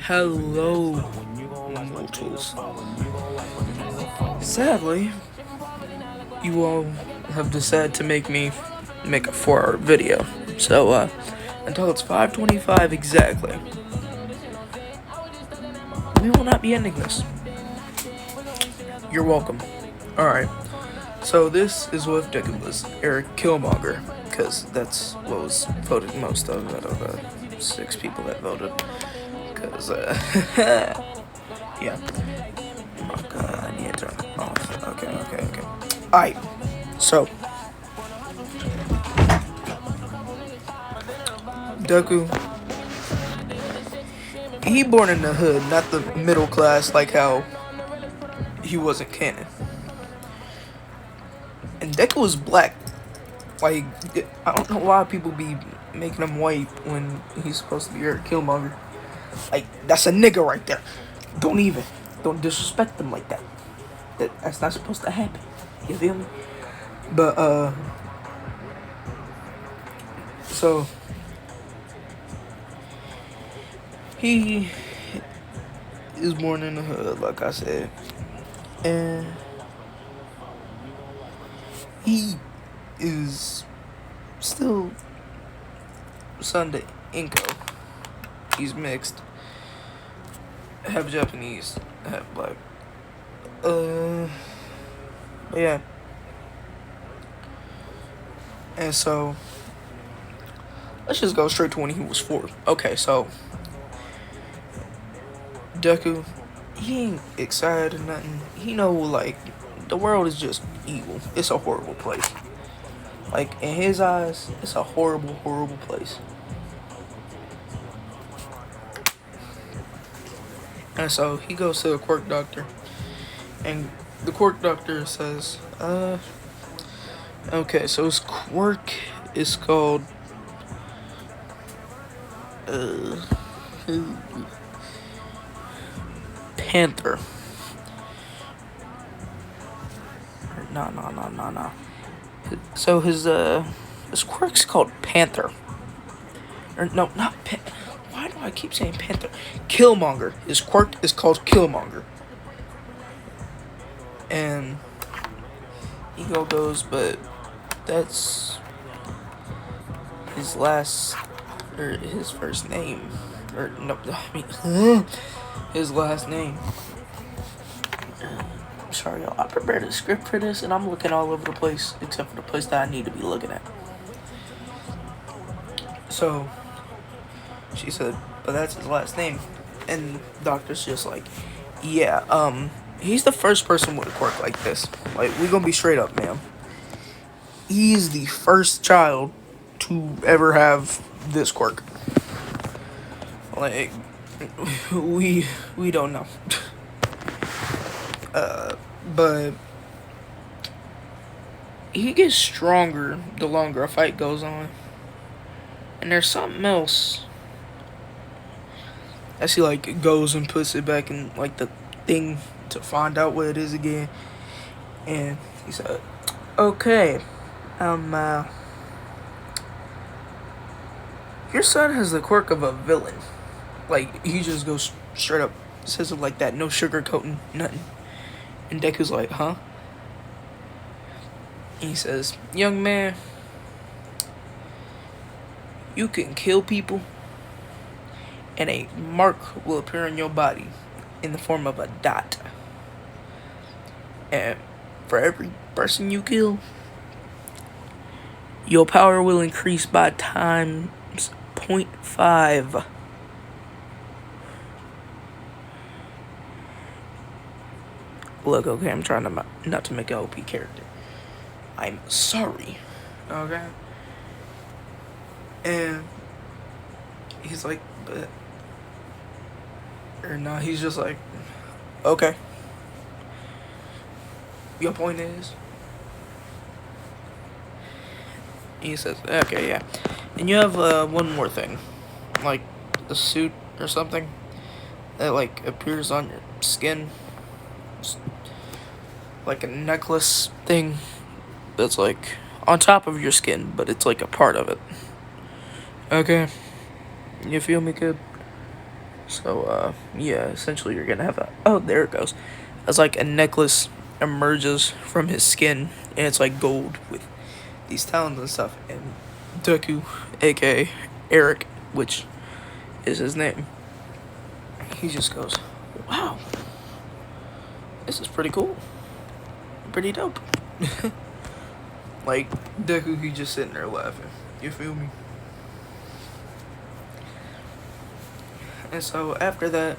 Hello, mortals. Sadly, you all have decided to make me make a 4-hour video. So, until it's 5:25 exactly, we will not be ending this. You're welcome. Alright, so this is what deku was. Erik Killmonger, because that's what was voted most of out of the 6 people that voted. Because, yeah. Oh god, I need to turn it off. Okay. Alright, so Deku, he born in the hood, not the middle class like how he was in canon. And Deku was black. Like, I don't know why people be making him white when he's supposed to be a Killmonger. Like, that's a nigga right there. Don't disrespect him like that. That's not supposed to happen. You feel me? But, so, he is born in the hood, like I said. And he is still son to Inko. He's mixed. Half Japanese, half black. But yeah. And so, let's just go straight to when he was 4. Okay, so Deku, he ain't excited or nothing. He know, like, the world is just evil. It's a horrible place. Like, in his eyes, it's a horrible, horrible place. And so, he goes to a quirk doctor. And the quirk doctor says, okay, so his quirk is called, Panther. No. So his quirk's called Panther. Or no, not Panther. Why do I keep saying Panther? Killmonger. His quirk is called Killmonger. And Ego goes, but that's his last, or his first name. Or, no, I mean, his last name. Sorry, y'all. I prepared a script for this, and I'm looking all over the place, except for the place that I need to be looking at. So, she said, but that's his last name. And the doctor's just like, yeah, he's the first person with a quirk like this. Like, we gonna be straight up, ma'am. He's the first child to ever have this quirk. Like, we don't know. But he gets stronger the longer a fight goes on. And there's something else as he, like, goes and puts it back in, like, the thing to find out what it is again. And he said, okay, your son has the quirk of a villain. Like, he just goes straight up, says it like that, no sugarcoating, nothing. And Deku's like, huh? And he says, young man, you can kill people, and a mark will appear on your body in the form of a dot. And for every person you kill, your power will increase by times 0.5. Look, okay, I'm trying to not to make an OP character. I'm sorry. Okay? And he's like, but... Or no, he's just like, okay. Your point is? He says, okay, yeah. And you have one more thing. Like, a suit or something that, like, appears on your skin. Like a necklace thing that's, like, on top of your skin, but it's, like, a part of it. Okay? You feel me, kid? So, yeah, essentially you're gonna have a... Oh, there it goes. It's like a necklace emerges from his skin, and it's like gold with these talons and stuff. And Deku, aka Erik, which is his name, he just goes, wow, this is pretty cool. Pretty dope. Like, Deku, he just sitting there laughing. You feel me? And so after that,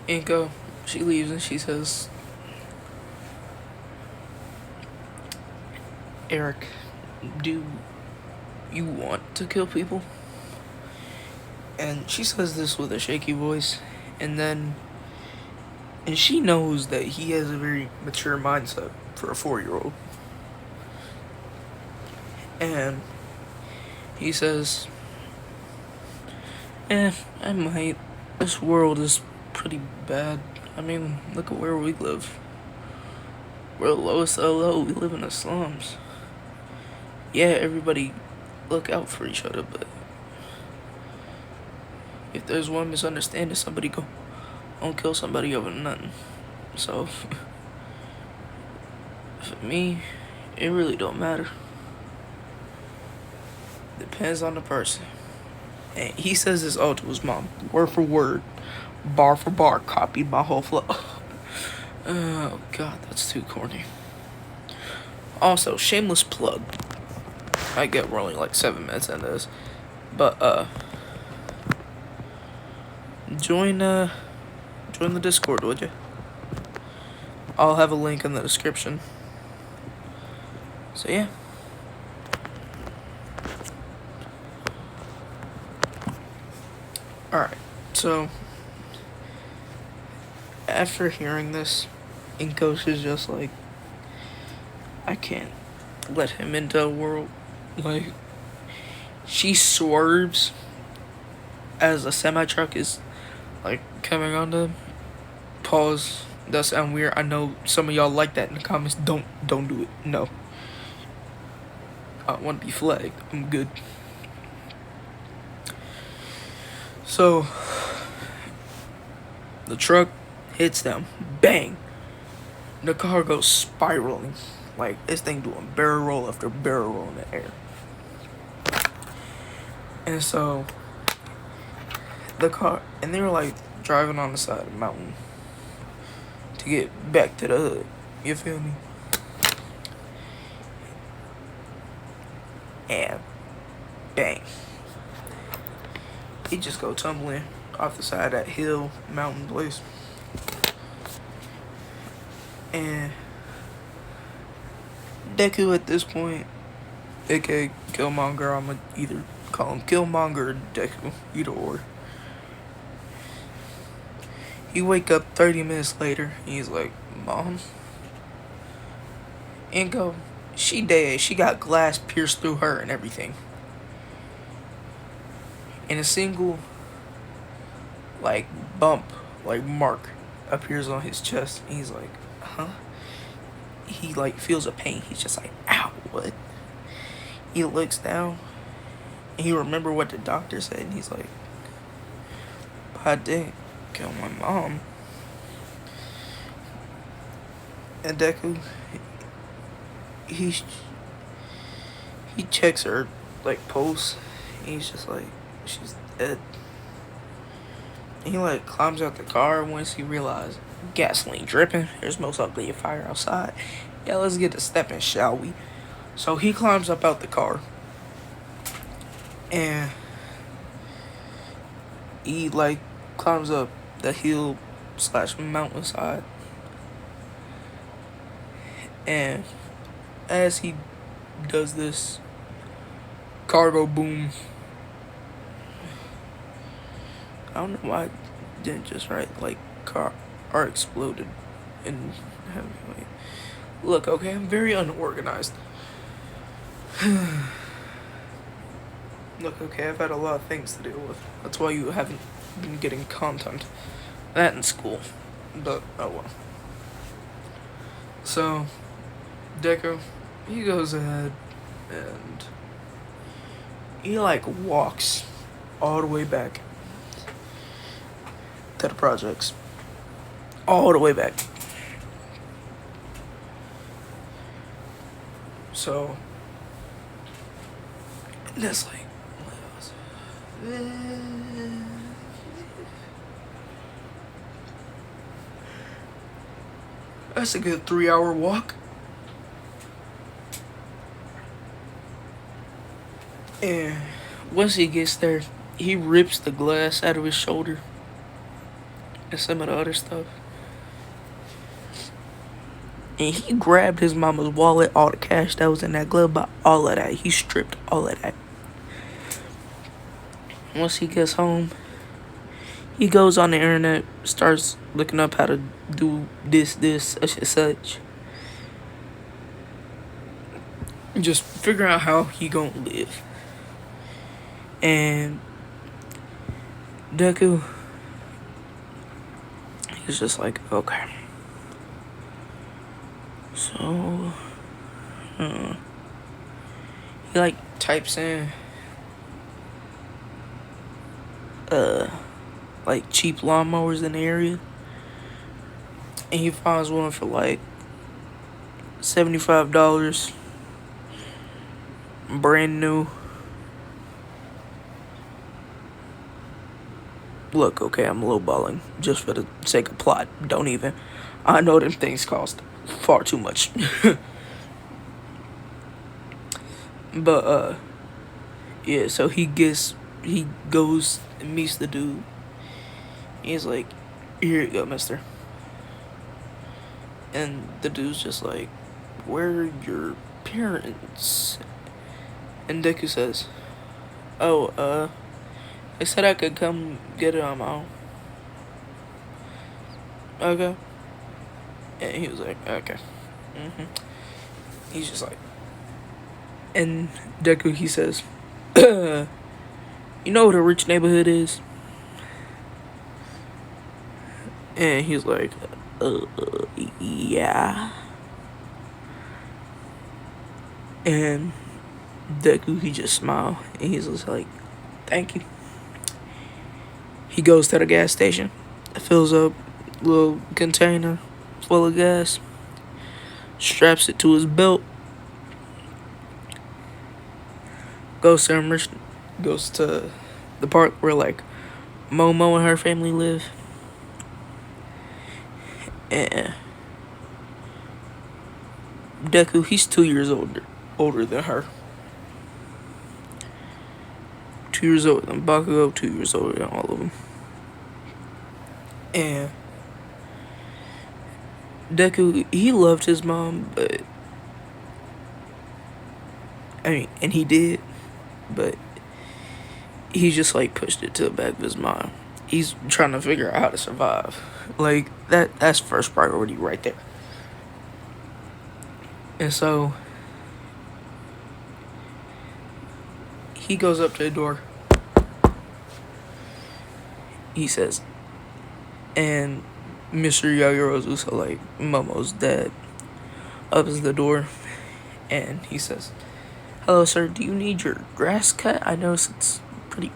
Inko, she leaves and she says, Erik, do you want to kill people? And she says this with a shaky voice, and she knows that he has a very mature mindset for a 4-year-old. And he says, I might. This world is pretty bad. I mean, look at where we live. We're the lowest of the low. We live in the slums. Yeah, everybody look out for each other, but if there's one misunderstanding, somebody don't kill somebody over nothing. So, for me, it really don't matter. Depends on the person. And he says this all to his mom, word for word, bar for bar, copied my whole flow. Oh god, that's too corny. Also, shameless plug. I get we're only like 7 minutes into this, but join the Discord, would you? I'll have a link in the description. So yeah. Alright, so after hearing this, Inkos is just like, I can't let him into the world. Like, she swerves as a semi-truck is like coming on them. Pause. That sound weird. I know some of y'all like that in the comments. Don't do it. No. I want to be flagged. I'm good. So the truck hits them. Bang. The car goes spiraling. Like, this thing doing barrel roll after barrel roll in the air. And so the car, and they were like driving on the side of the mountain to get back to the hood. You feel me? And bang. He just go tumbling off the side of that hill, mountain place. And Deku at this point, aka Killmonger, I'ma either call him Killmonger or Deku, either or. He wake up 30 minutes later, and he's like, Mom? Inko, she dead. She got glass pierced through her and everything. And a single, like, bump, like, mark appears on his chest. And he's like, huh? He, like, feels a pain. He's just like, ow, what? He looks down, and he remember what the doctor said, and he's like, I didn't kill my mom. And Deku, he checks her, like, pulse, and he's just like, she's dead. And he, like, climbs out the car once he realizes gasoline dripping. There's most likely a fire outside. Yeah, let's get to stepping, shall we? So he climbs up out the car. And he, like, climbs up the hill / mountainside. And as he does this, cargo boom. I don't know why I didn't just write, like, car exploded in heavy. Look, okay, I'm very unorganized. Look, okay, I've had a lot of things to deal with. That's why you haven't been getting content. That in school. But, oh well. So, Deku, he goes ahead and he, like, walks all the way back. to the projects. All the way back. So that's like, that's a good 3-hour walk. And once he gets there, he rips the glass out of his shoulder and some of the other stuff. And he grabbed his mama's wallet, all the cash that was in that glove box, all of that. He stripped all of that. Once he gets home, he goes on the internet, starts looking up how to do this, such and such. Just figuring out how he gonna live. And Deku, he's just like, okay. So, he like types in, like cheap lawnmowers in the area. And he finds one for like $75. Brand new. Look, okay, I'm lowballing just for the sake of plot. Don't even. I know them things cost far too much. But, yeah, so he goes and meets the dude. He's like, here you go, mister. And the dude's just like, where are your parents? And Deku says, oh, they said I could come get it on my own. Okay. And he was like, okay. He's just like, and Deku, he says, you know what a rich neighborhood is? And he's like, yeah. And Deku, he just smiled, and he's just like, thank you. He goes to the gas station, fills up a little container full of gas, straps it to his belt, goes to the park where like Momo and her family live. And Deku, he's 2 years older than her. 2 years older than Bakugo, 2 years older than all of them. And Deku, he loved his mom, but I mean, and he did, but he just like pushed it to the back of his mind. He's trying to figure out how to survive. Like that's first priority right there. And so he goes up to the door. He says, and Mr. Yagiro's also like Momo's dad opens the door, and he says, hello sir, do you need your grass cut? I notice it's pretty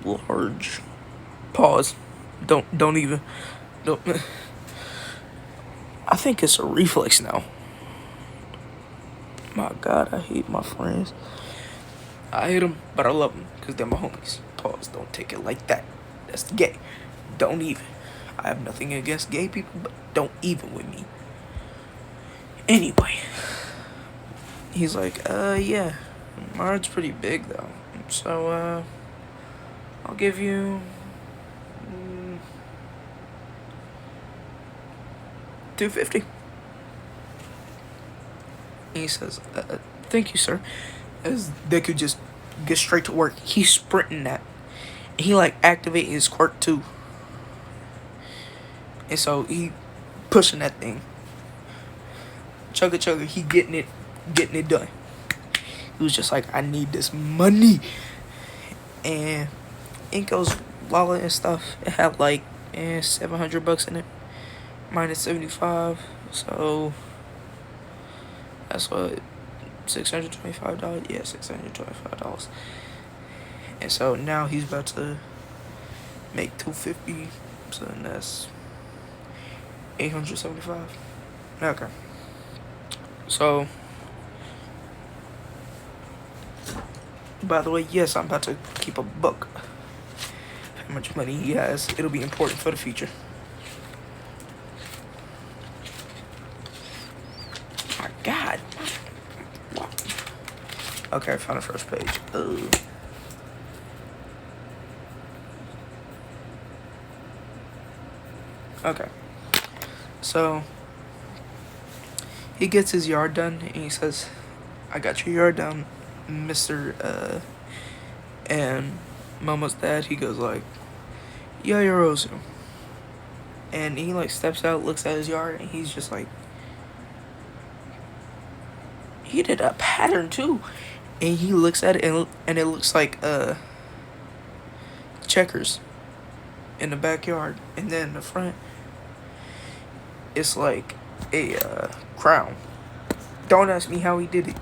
large. Pause. Don't I think it's a reflex now. My God, I hate my friends. I hate them, but I love them because they're my homies. Pause. Don't take it like that. That's gay. Don't even. I have nothing against gay people, but don't even with me. Anyway, he's like, yeah, mine's pretty big though. So, I'll give you $250. He says, thank you, sir. As Deku just get straight to work. He's sprinting that. He like activating his quirk too. And so he pushing that thing. Chugga, he getting it done. He was just like, I need this money. And Inko's wallet and stuff, it had like $700 in it. Minus 75. So that's what, $625? Yeah, $625. And so now he's about to make $250 So then that's 875. Okay. So, by the way, yes, I'm about to keep a book. How much money he has. It'll be important for the future. My God. Wow. Okay, I found the first page. Okay. So, he gets his yard done, and he says, I got your yard done, Mr. And Mama's dad, he goes like, yeah, you're Rosu. And he like steps out, looks at his yard, and he's just like, he did a pattern too. And he looks at it, and it looks like checkers in the backyard, and then in the front, it's like a crown. Don't ask me how he did it.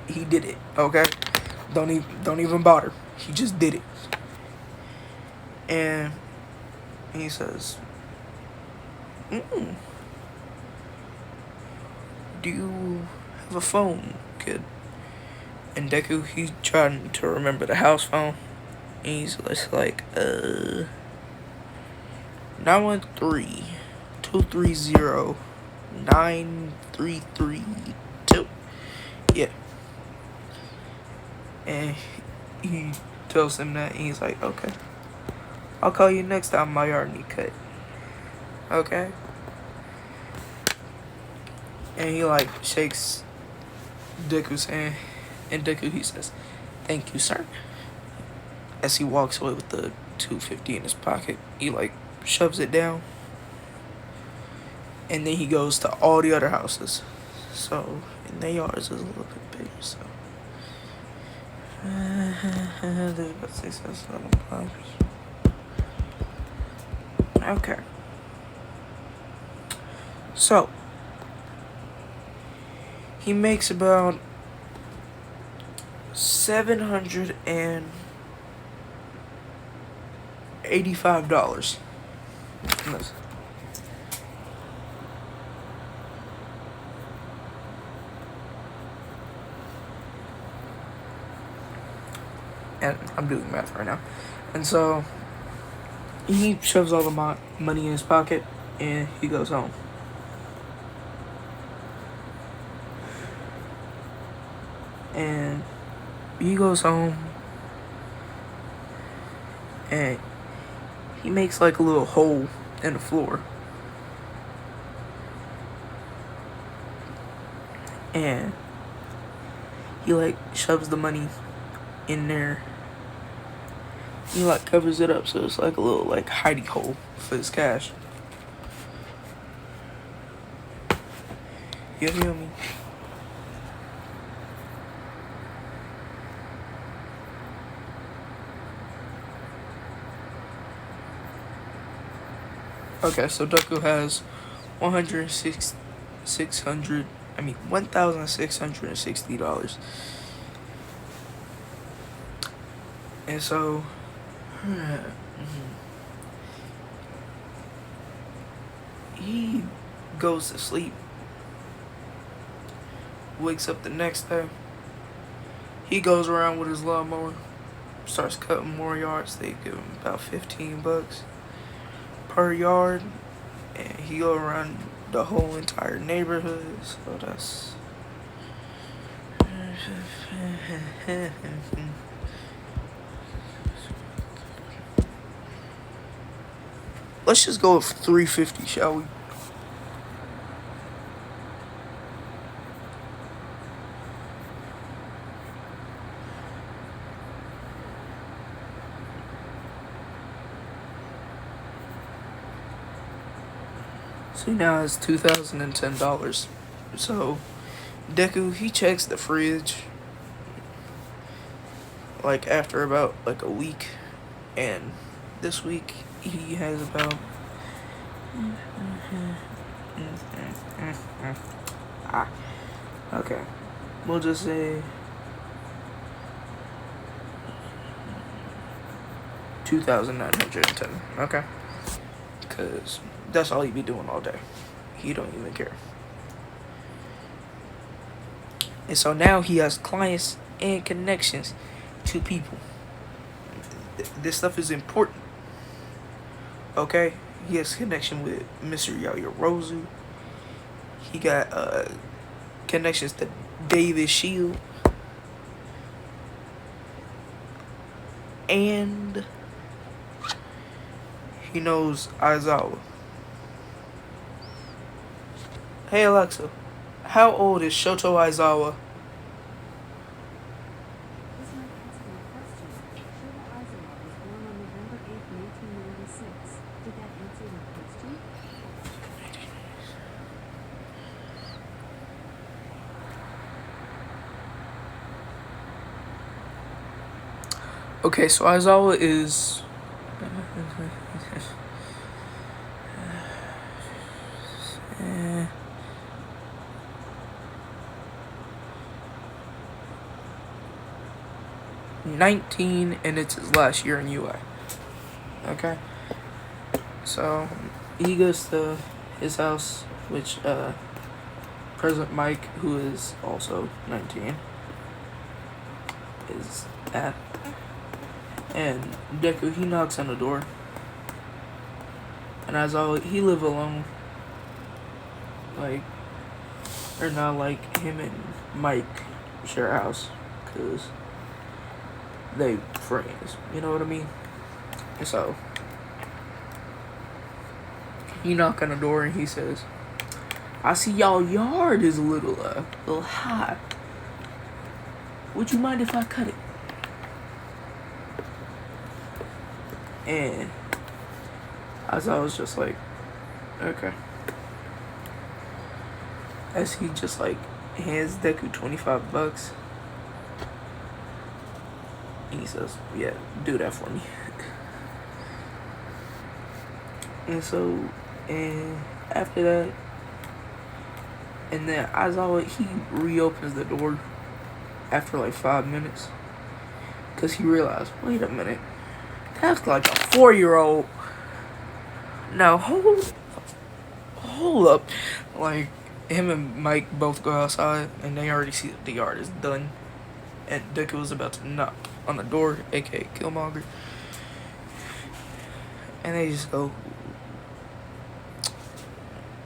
He did it. Okay, don't even bother. He just did it. And he says, do you have a phone, kid? And Deku, he's trying to remember the house phone. And he's just like, 913-230-9332. Yeah. And he tells him that, and he's like, okay, I'll call you next time my yard need cut. Okay? And he like shakes Deku's hand, and Deku, he says, thank you, sir. As he walks away with the $250 in his pocket, he like shoves it down, and then he goes to all the other houses. So, and their yards is a little bit bigger, so. There's about 6 7 Okay. So, he makes about $785. And I'm doing math right now. And so, he shoves all the money in his pocket, and he goes home. And he goes home, and he makes like a little hole in the floor. And he like shoves the money in there. He like covers it up so it's like a little like hidey hole for his cash. You feel me? Okay, so Deku has $1,660. And so he goes to sleep. Wakes up the next day. He goes around with his lawnmower, starts cutting more yards. They give him about $15 per yard, and he go around the whole entire neighborhood. So that's let's just go with 350, shall we? So now it's $2,010. So Deku, he checks the fridge like after about like a week, and this week he has about okay, we'll just say 2,910. Okay. Cause that's all he be doing all day. He don't even care. And so now he has clients and connections to people. This stuff is important. Okay? He has connection with Mr. Yaoyorozu. He got connections to David Shield. And he knows Aizawa. Hey Alexa, how old is Shoto Aizawa? Okay, so Aizawa is 19, and it's his last year in UI. Okay, so he goes to his house, which President Mike, who is also 19, is at. And Deku, he knocks on the door. And as always, he live alone. Like, or not like him and Mike share a house. Because they friends. You know what I mean? And so, he knock on the door and he says, I see y'all yard is a little high. Would you mind if I cut it? And as I was just like, okay. As he just like hands Deku $25. And he says, yeah, do that for me. And so, and after that, and then as always, he reopens the door after like 5 minutes. Because he realized, wait a minute. That's like a 4-year-old. Now, hold up. Like, him and Mike both go outside, and they already see that the yard is done. And Deku was about to knock on the door, aka Killmonger. And they just go,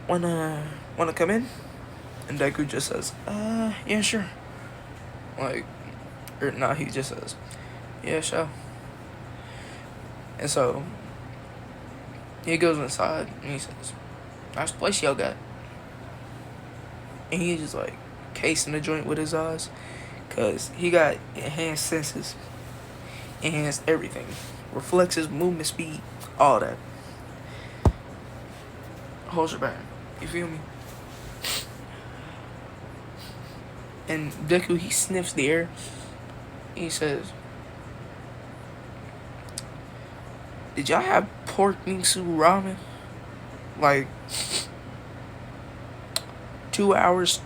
wanna come in? And Deku just says, yeah, sure. Like, or nah, he just says, yeah, sure. And so, he goes inside, and he says, nice place y'all got. And he's just like, casing the joint with his eyes. Because he got enhanced senses. Enhanced everything. Reflexes, movement speed, all that. Whole shebang. You feel me? And Deku, he sniffs the air. He says, did y'all have pork miso ramen? Like, 2 hours,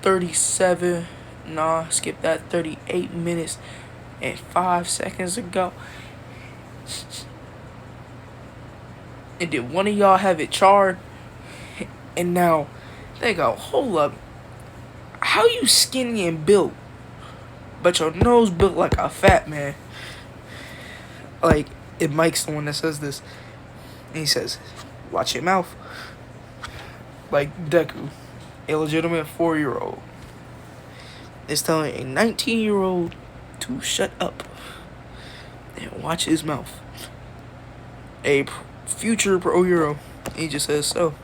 37, nah, skip that, 38 minutes and 5 seconds ago. And did one of y'all have it charred? And now, they go, hold up. How you skinny and built, but your nose built like a fat man? Like, if Mike's the one that says this, and he says, watch your mouth. Like, Deku, a legitimate 4-year-old, is telling a 19-year-old to shut up and watch his mouth. A future pro hero, he just says so.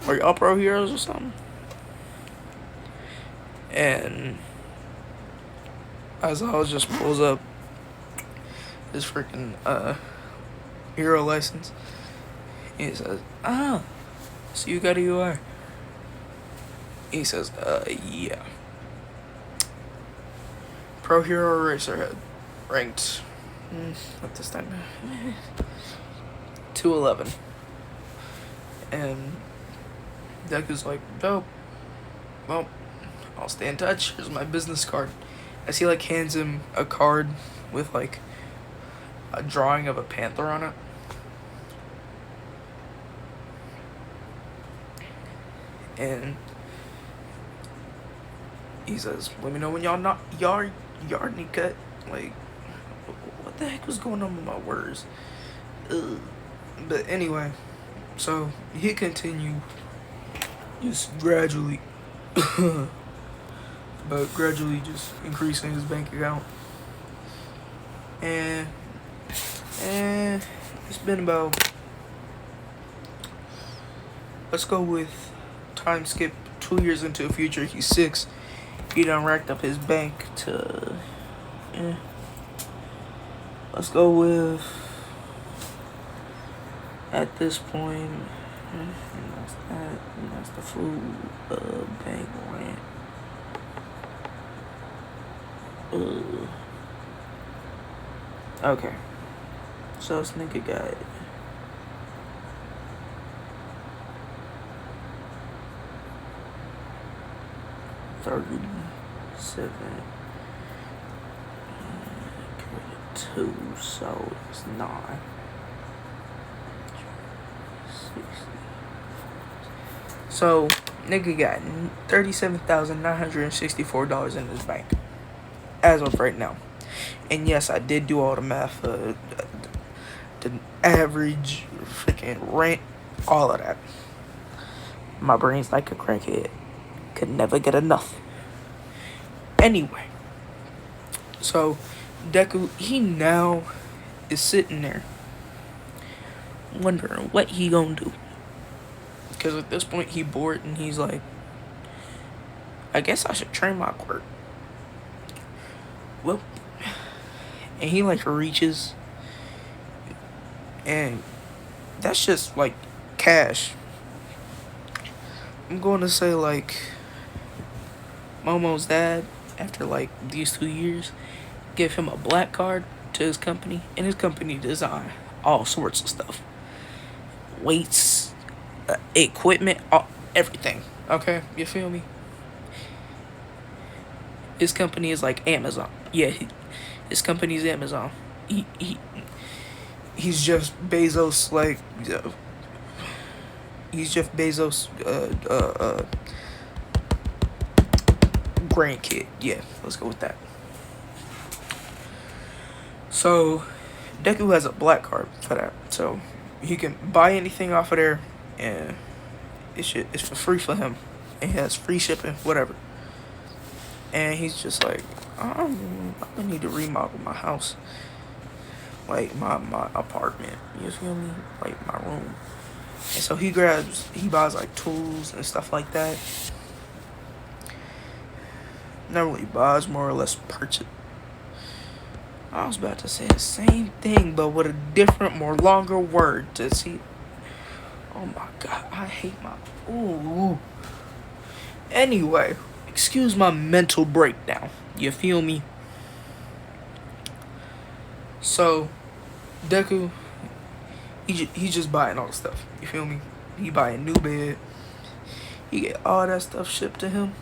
Are y'all pro heroes or something? And Aizawa just pulls up his freaking hero license. He says, so you got a UI? He says, yeah. Pro hero racer ranked, what this time? 211. And Deku's like, dope. Well, I'll stay in touch. Here's my business card. As he like hands him a card with like a drawing of a panther on it. And he says, "Let me know when y'all not yard need cut." Like, what the heck was going on with my words? Ugh. But anyway, so he continued just gradually, but gradually just increasing his bank account. And it's been about, let's go with time skip 2 years into the future. He's 6. He done racked up his bank to, let's go with, at this point, that's that, that's the food, bank rent. Okay, so this nigga got $37, 2, so it's 9. 60. So nigga got $37,964 in his bank as of right now. And yes, I did do all the math, the average, freaking rent, all of that. My brain's like a crackhead. Could never get enough. Anyway, so Deku, he now is sitting there wondering what he gonna do. Because at this point, he bored and he's like, I guess I should train my quirk. Well, and he like reaches, and that's just like cash. I'm going to say like Momo's dad, after like these 2 years, give him a black card to his company, and his company design all sorts of stuff, weights, equipment, everything. Okay, you feel me? His company is like Amazon. Yeah, his company is Amazon. He's Jeff Bezos, like, he's Jeff Bezos, grandkid. Yeah, let's go with that. So Deku has a black card for that, so he can buy anything off of there, and it's for free for him, and he has free shipping, whatever. And he's just like, I'm gonna need to remodel my house, like my apartment. You feel me? Like my room. And so he buys like tools and stuff like that. Not really buys, more or less purchase. I was about to say the same thing, but with a different, more longer word to see. Oh my god, I hate my. Ooh. Anyway, excuse my mental breakdown. You feel me? So, Deku, he just buying all the stuff. You feel me? He buy a new bed. He get all that stuff shipped to him.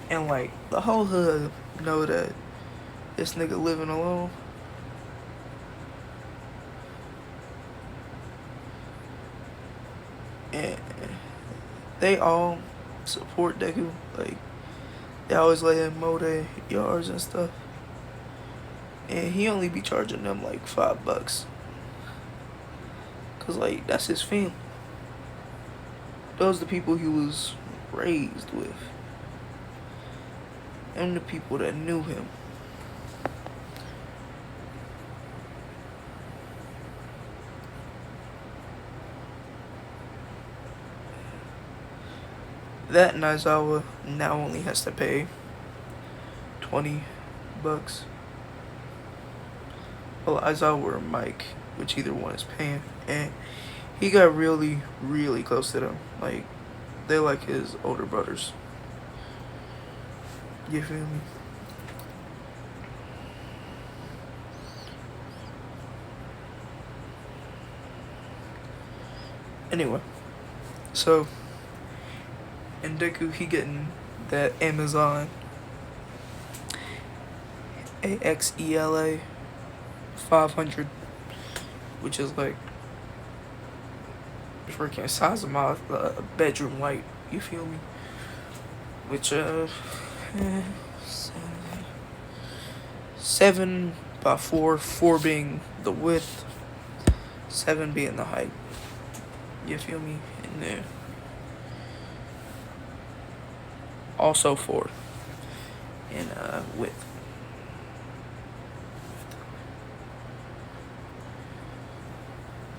And like the whole hood know that this nigga living alone. And they all support Deku. Like, they always let him mow their yards and stuff. And he only be charging them like $5. Cause like, that's his family. Those the people he was raised with. And the people that knew him. That Naizawa now only has to pay $20. Well, Aizawa or Mike, which either one is paying. And he got really, really close to them. Like, they like his older brothers. You feel me? Anyway, so, and Deku, he getting that Amazon AXELA 500, which is like freaking size of my bedroom light. You feel me? Which 7 by 4, 4 being the width, 7 being the height. You feel me? And then also 4 in width.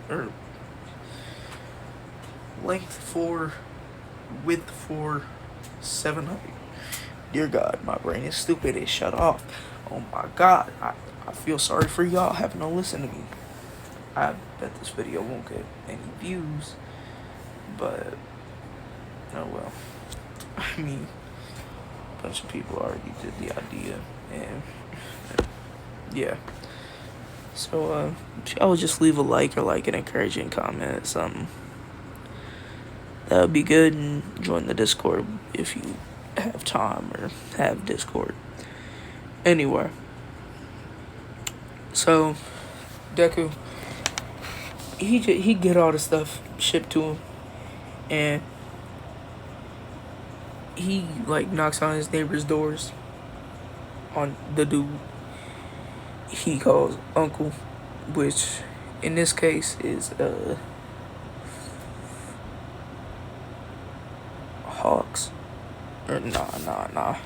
Or length 4, width 4, 7 height. Dear God, my brain is stupid. It shut off. Oh my God, I feel sorry for y'all having to listen to me. I bet this video won't get any views, but oh well. I mean, a bunch of people already did the idea, and yeah. So I would just leave a like or like an encouraging comment, something. That would be good, and join the Discord if you have time or have Discord. Anyway, so Deku, he get all the stuff shipped to him, and he like knocks on his neighbor's doors, on the dude he calls Uncle, which in this case is Hawks. Or nah.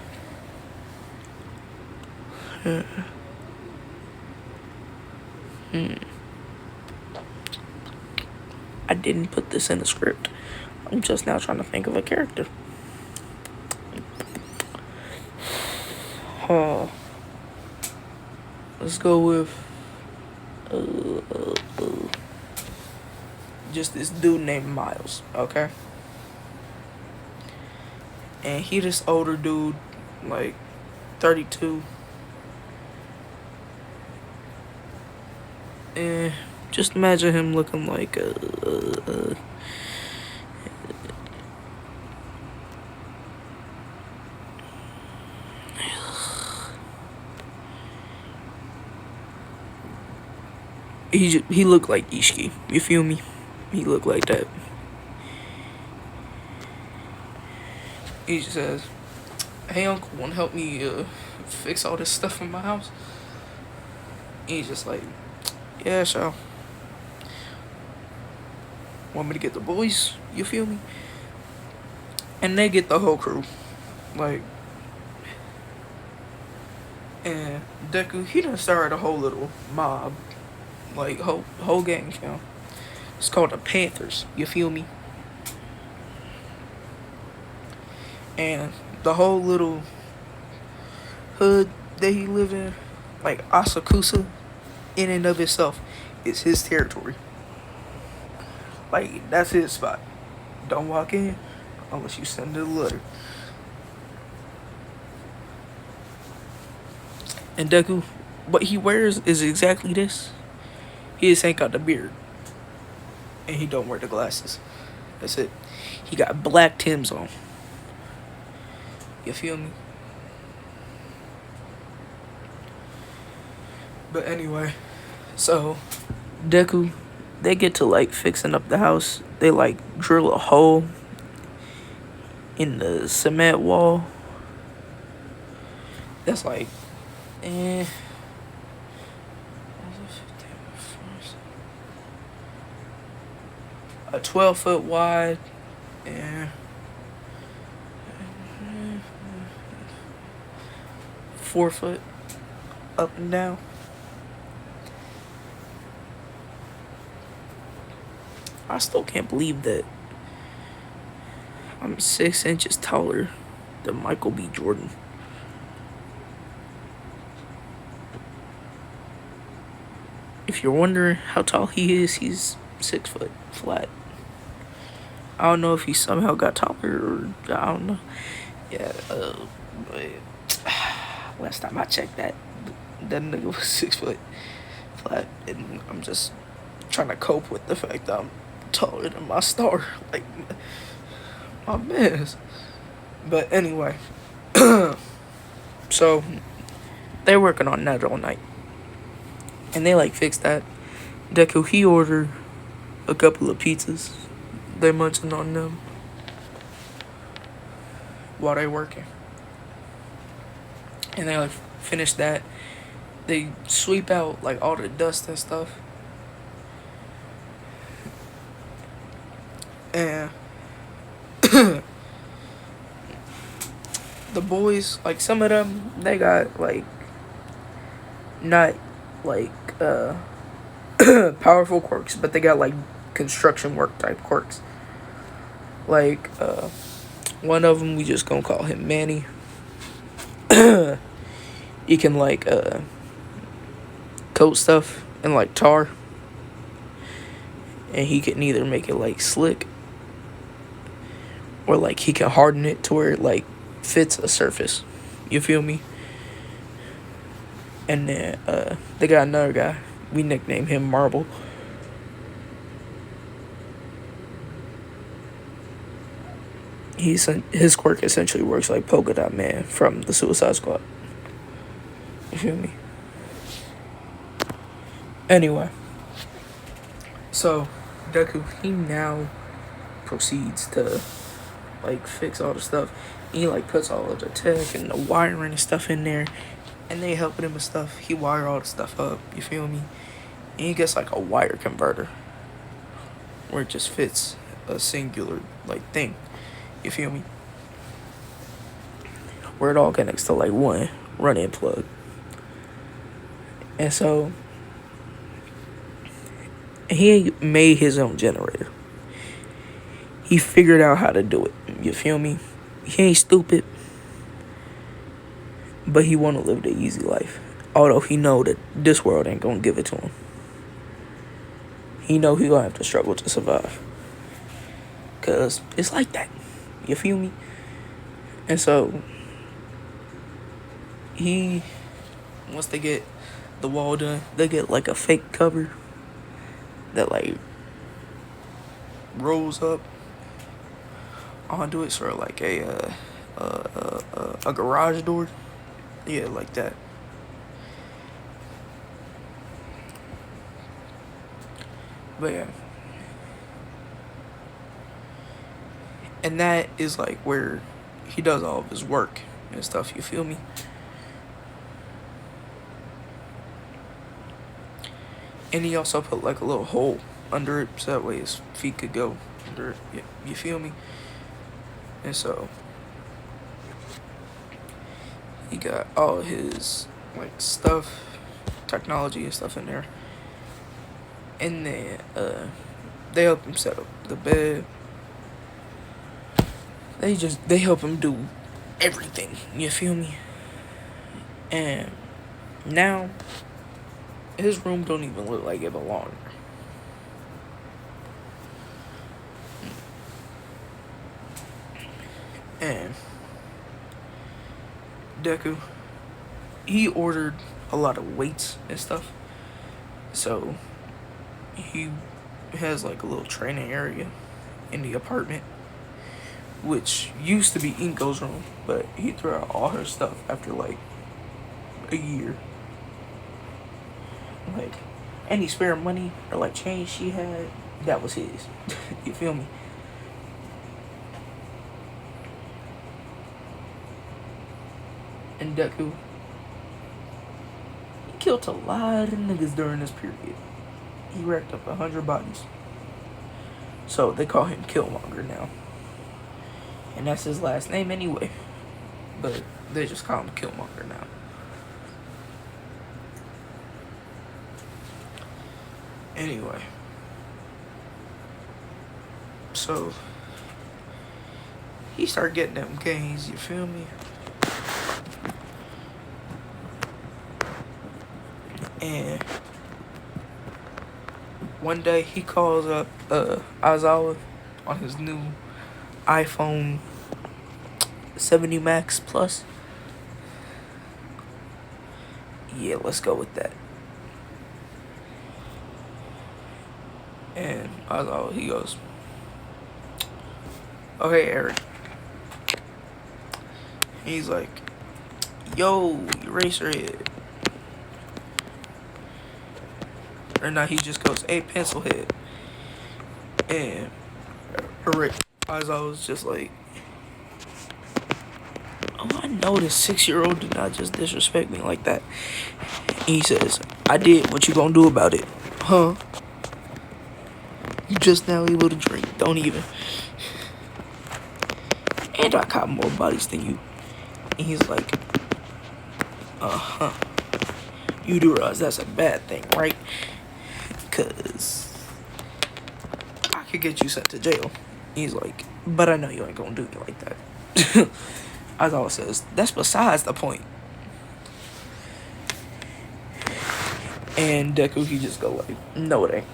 I didn't put this in the script. I'm just now trying to think of a character. Let's go with just this dude named Miles, okay? And he this older dude, like 32. And just imagine him looking like he looked like Ishiki. You feel me? He looked like that. He just says, "Hey uncle, wanna help me fix all this stuff in my house?" He's just like, "Yeah, sure. Want me to get the boys?" You feel me? And they get the whole crew. Like, and Deku, he done started a whole little mob. Like, whole gang, you know. It's called the Panthers. You feel me? And the whole little hood that he live in, like Asakusa, in and of itself, is his territory. Like, that's his spot. Don't walk in unless you send a letter. And Deku, what he wears is exactly this. He just ain't got the beard. And he don't wear the glasses. That's it. He got black Timbs on. You feel me? But anyway, so Deku, they get to like fixing up the house. They like drill a hole in the cement wall. That's like, a 12-foot wide and 4 foot up and down. I still can't believe that I'm 6 inches taller than Michael B. Jordan. If you're wondering how tall he is, he's 6 foot flat. I don't know if he somehow got taller or I don't know. Yeah, but last time I checked that nigga was 6 foot flat, and I'm just trying to cope with the fact that I'm taller than my star, like my mess. But anyway, so They're working on that all night. And they like fixed that. Deku, he ordered a couple of pizzas. They munching on them while they working. And they like finish that. They sweep out like all the dust and stuff. And the boys, like some of them, they got like not like powerful quirks, but they got like construction work type quirks. Like one of them, we just gonna call him Manny. He can like coat stuff in like tar, and he can either make it like slick, or like he can harden it to where it like fits a surface. You feel me? And then they got another guy. We nicknamed him Marble. His quirk essentially works like Polka Dot Man from the Suicide Squad. You feel me? Anyway, so Deku, he now proceeds to like fix all the stuff. He like puts all of the tech and the wiring and stuff in there, and they helping him with stuff. He wire all the stuff up. You feel me? And he gets like a wire converter where it just fits a singular like thing. You feel me? Where it all connects to like one run-in plug. And so he made his own generator. He figured out how to do it. You feel me? He ain't stupid, but he want to live the easy life. Although he know that this world ain't gonna give it to him. He know he gonna have to struggle to survive. Cause it's like that. You feel me? And so he, once they get the wall done, they get like a fake cover that like rolls up onto it, sort of like a garage door. Yeah, like that. But yeah. And that is like where he does all of his work and stuff, you feel me? And he also put like a little hole under it so that way his feet could go under it. You feel me? And so he got all his like stuff, technology and stuff in there. And then they help him set up the bed. They help him do everything. You feel me? And now his room don't even look like it belonged. And Deku, he ordered a lot of weights and stuff. So he has like a little training area in the apartment, which used to be Inko's room, but he threw out all her stuff after like a year. Like any spare money or like change she had, that was his. You feel me? And Deku, he killed a lot of niggas during this period. He racked up 100 bodies. So they call him Killmonger now. And that's his last name anyway. But they just call him Killmonger now. Anyway. So he started getting them gains, you feel me? And one day he calls up Aizawa on his new iPhone 70 Max Plus. Yeah, let's go with that. And Aizawa, he goes, "Oh, hey, Erik." He's like, "Yo, Eraserhead, Or not, he just goes, hey, pencil head. And Erik, as I was just like, oh, I know this 6-year-old did not just disrespect me like that. And he says, I did. What you gonna do about it? Huh? You just now able to drink. Don't even. And I caught more bodies than you. And he's like, uh-huh. You do realize that's a bad thing, right? Because I could get you sent to jail. He's like, but I know you ain't gonna do me like that. As always says, that's besides the point. And Deku, he just go like, no it ain't.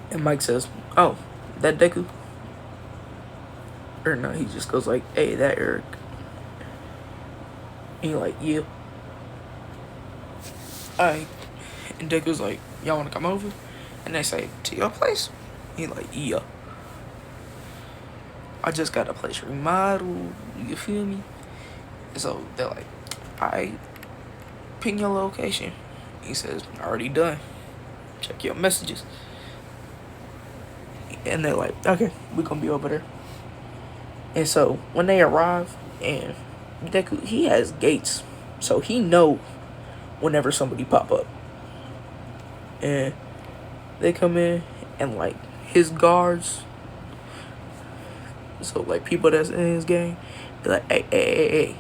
And Mike says, oh, that Deku? Or no, he just goes like, hey, that Erik. And he like, yeah. Alright. And Deku's like, y'all wanna come over? And they say, to your place? He like, yeah. I just got a place remodeled, you feel me? And so they're like, alright, ping your location. He says, already done. Check your messages. And they're like, okay, we're gonna be over there. And so when they arrive, and Deku, he has gates, so he know whenever somebody pop up. And they come in, and like his guards, so like people that's in his gang, they're like, hey,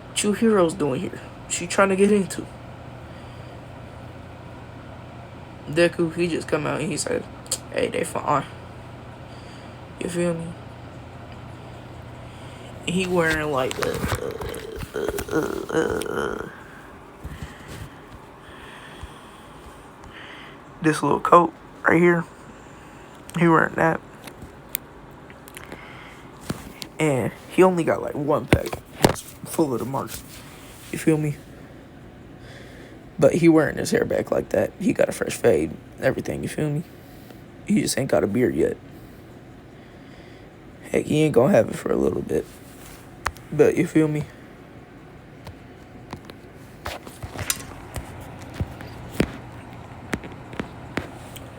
what you heroes doing here? What you trying to get into? Deku, he just come out and he said, hey, they fine. You feel me? He wearing like this little coat right here. He wearing that. And he only got like one pack that's full of the marks. You feel me? But he wearing his hair back like that. He got a fresh fade, everything, you feel me? He just ain't got a beard yet. Heck, he ain't gonna have it for a little bit. But you feel me?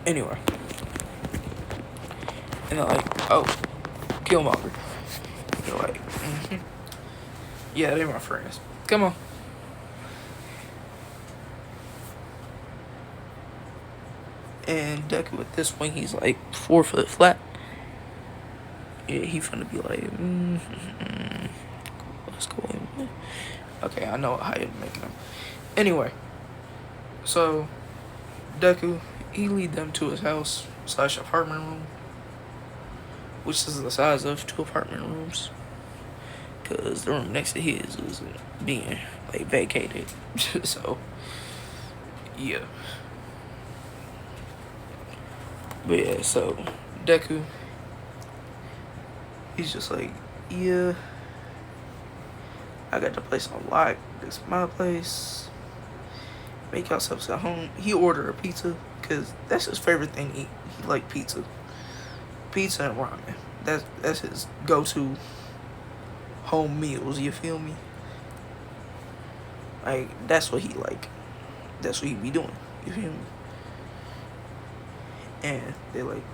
Anyway. And they're like, oh, Killmonger. They're like, yeah, they're my friends. Come on. And Deku at this point, he's like 4 foot flat. Yeah, he finna be like, let's go in. Okay, I know how you're making him. Anyway, so Deku, he lead them to his house / apartment room, which is the size of 2 apartment rooms, because the room next to his is being like vacated. So yeah. But yeah, so Deku, he's just like, yeah, I got the place on lock. This is my place. Make yourselves at home. He ordered a pizza because that's his favorite thing to eat. He like pizza. Pizza and ramen. That's his go-to home meals, you feel me? Like, that's what he like. That's what he be doing, you feel me? And they're like,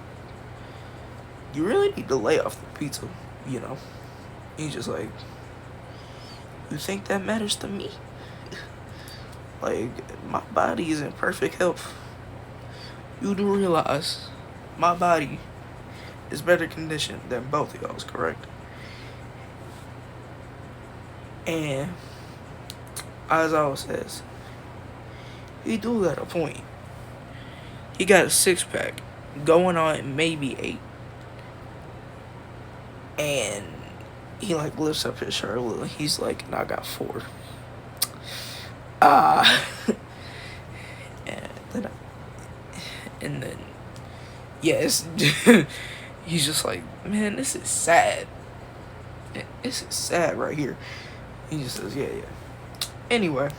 you really need to lay off the pizza, you know? He's just like, you think that matters to me? Like, my body is in perfect health. You do realize my body is better conditioned than both of y'all's, correct? And as always says, he do got a point. He got a 6-pack going on maybe 8. And he like lifts up his shirt a little. He's like, no, I got 4. And then yes, he's just like, man, this is sad. This is sad right here. He just says, yeah. Anyway,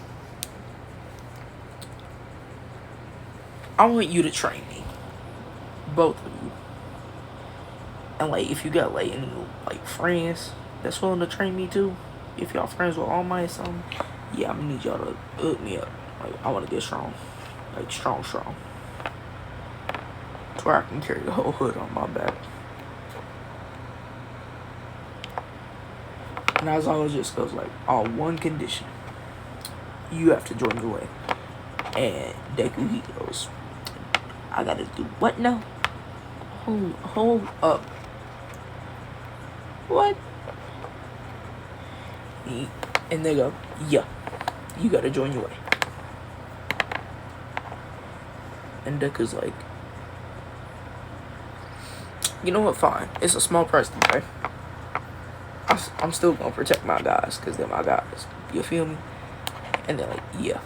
I want you to train me, both of you. And like, if you got like any like friends that's willing to train me too, if y'all friends with All Might or something, yeah, I'm gonna need y'all to hook me up. Like, I want to get strong. Like, strong. To where I can carry the whole hood on my back. And as always just goes like, on one condition. You have to join the way. And Deku, he goes, I gotta do what now? Hold up. What? And they go, yeah, you gotta join your way. And Deku's like, you know what, fine. It's a small price to pay. I'm still gonna protect my guys, because they're my guys. You feel me? And they're like, yeah,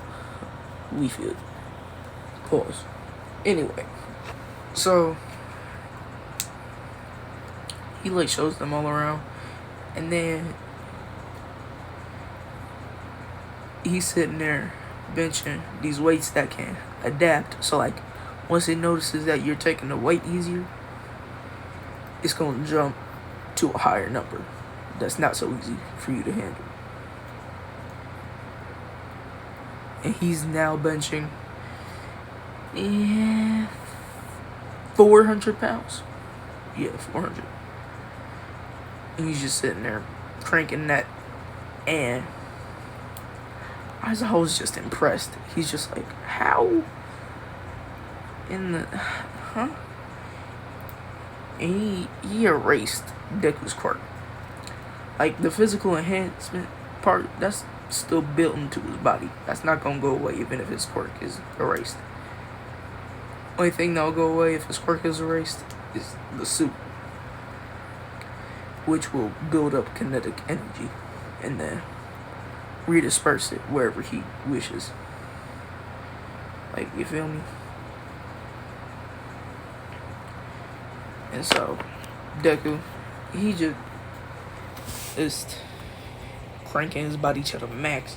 we feel it. Pause. Anyway, so he like shows them all around, and then he's sitting there benching these weights that can adapt. So like, once it notices that you're taking the weight easier, it's gonna jump to a higher number that's not so easy for you to handle. And he's now benching 400 pounds. Yeah, 400. And he's just sitting there cranking that. And I was just impressed. He's just like, how in the huh? And he erased Deku's quirk. Like, the physical enhancement part, that's still built into his body. That's not gonna go away even if his quirk is erased. Only thing that'll go away if his quirk is erased is the suit, which will build up kinetic energy and then redisperse it wherever he wishes. Like, you feel me? And so Deku, he just is cranking his body to the max,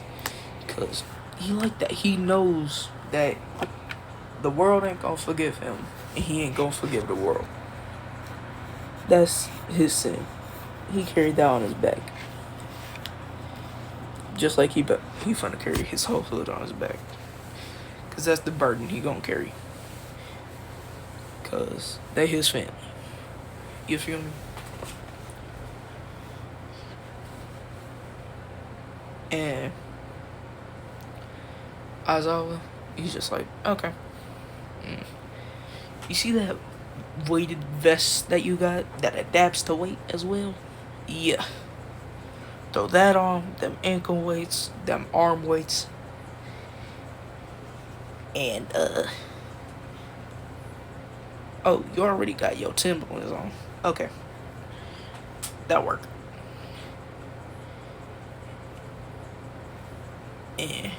because he like that. He knows that the world ain't gonna forgive him, and he ain't gonna forgive the world. That's his sin. He carried that on his back, just like he finna carry his whole hood on his back, because that's the burden he gonna carry, because they his family. You feel me? And Aizawa, he's just like, okay. You see that weighted vest that you got that adapts to weight as well? Yeah. Throw that on, them ankle weights, them arm weights. And, oh, you already got your Timberlands on. Okay. That worked. And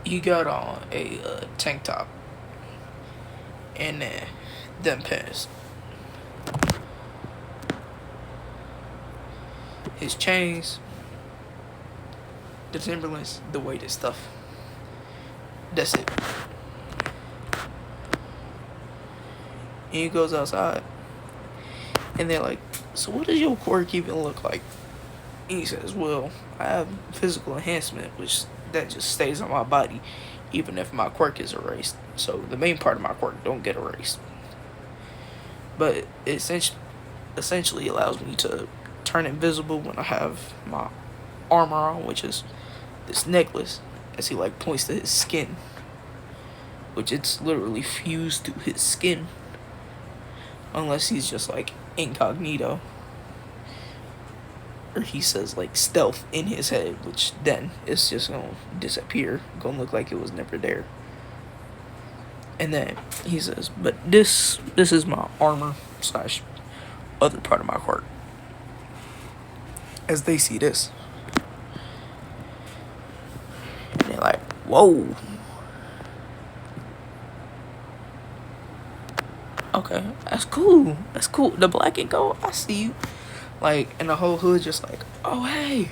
you got on a tank top and then them pants. His chains, the Timberlands, the weighted stuff. That's it. And he goes outside, and they're like, so what does your quirk even look like? And he says, well, I have physical enhancement, which that just stays on my body even if my quirk is erased. So the main part of my quirk don't get erased. But it essentially allows me to turn invisible when I have my armor on, which is this necklace, as he like points to his skin, which it's literally fused to his skin, unless he's just like incognito, or he says like stealth in his head, which then it's just gonna disappear, gonna look like it was never there. And then he says, but this is my armor / other part of my quirk. As they see this, and they're like, whoa. Okay, that's cool. That's cool. The black and gold, I see you. Like, and the whole hood just like, oh, hey,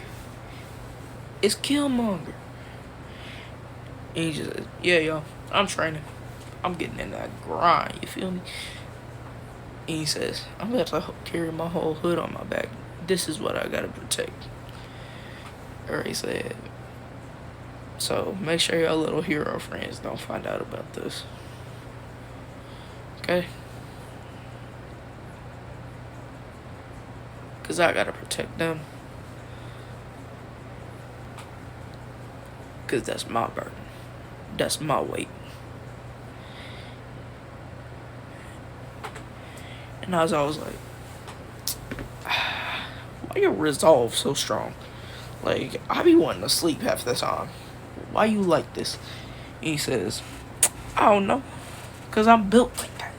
it's Killmonger. And he just says, yeah, yo, I'm training. I'm getting in that grind, you feel me? And he says, I'm about to carry my whole hood on my back. This is what I gotta protect. Or he said, So make sure your little hero friends don't find out about this. Okay? Because I gotta protect them. Because that's my burden. That's my weight. And I was always like, why your resolve so strong? Like, I be wanting to sleep half the time. Why you like this? And he says, I don't know. Because I'm built like that.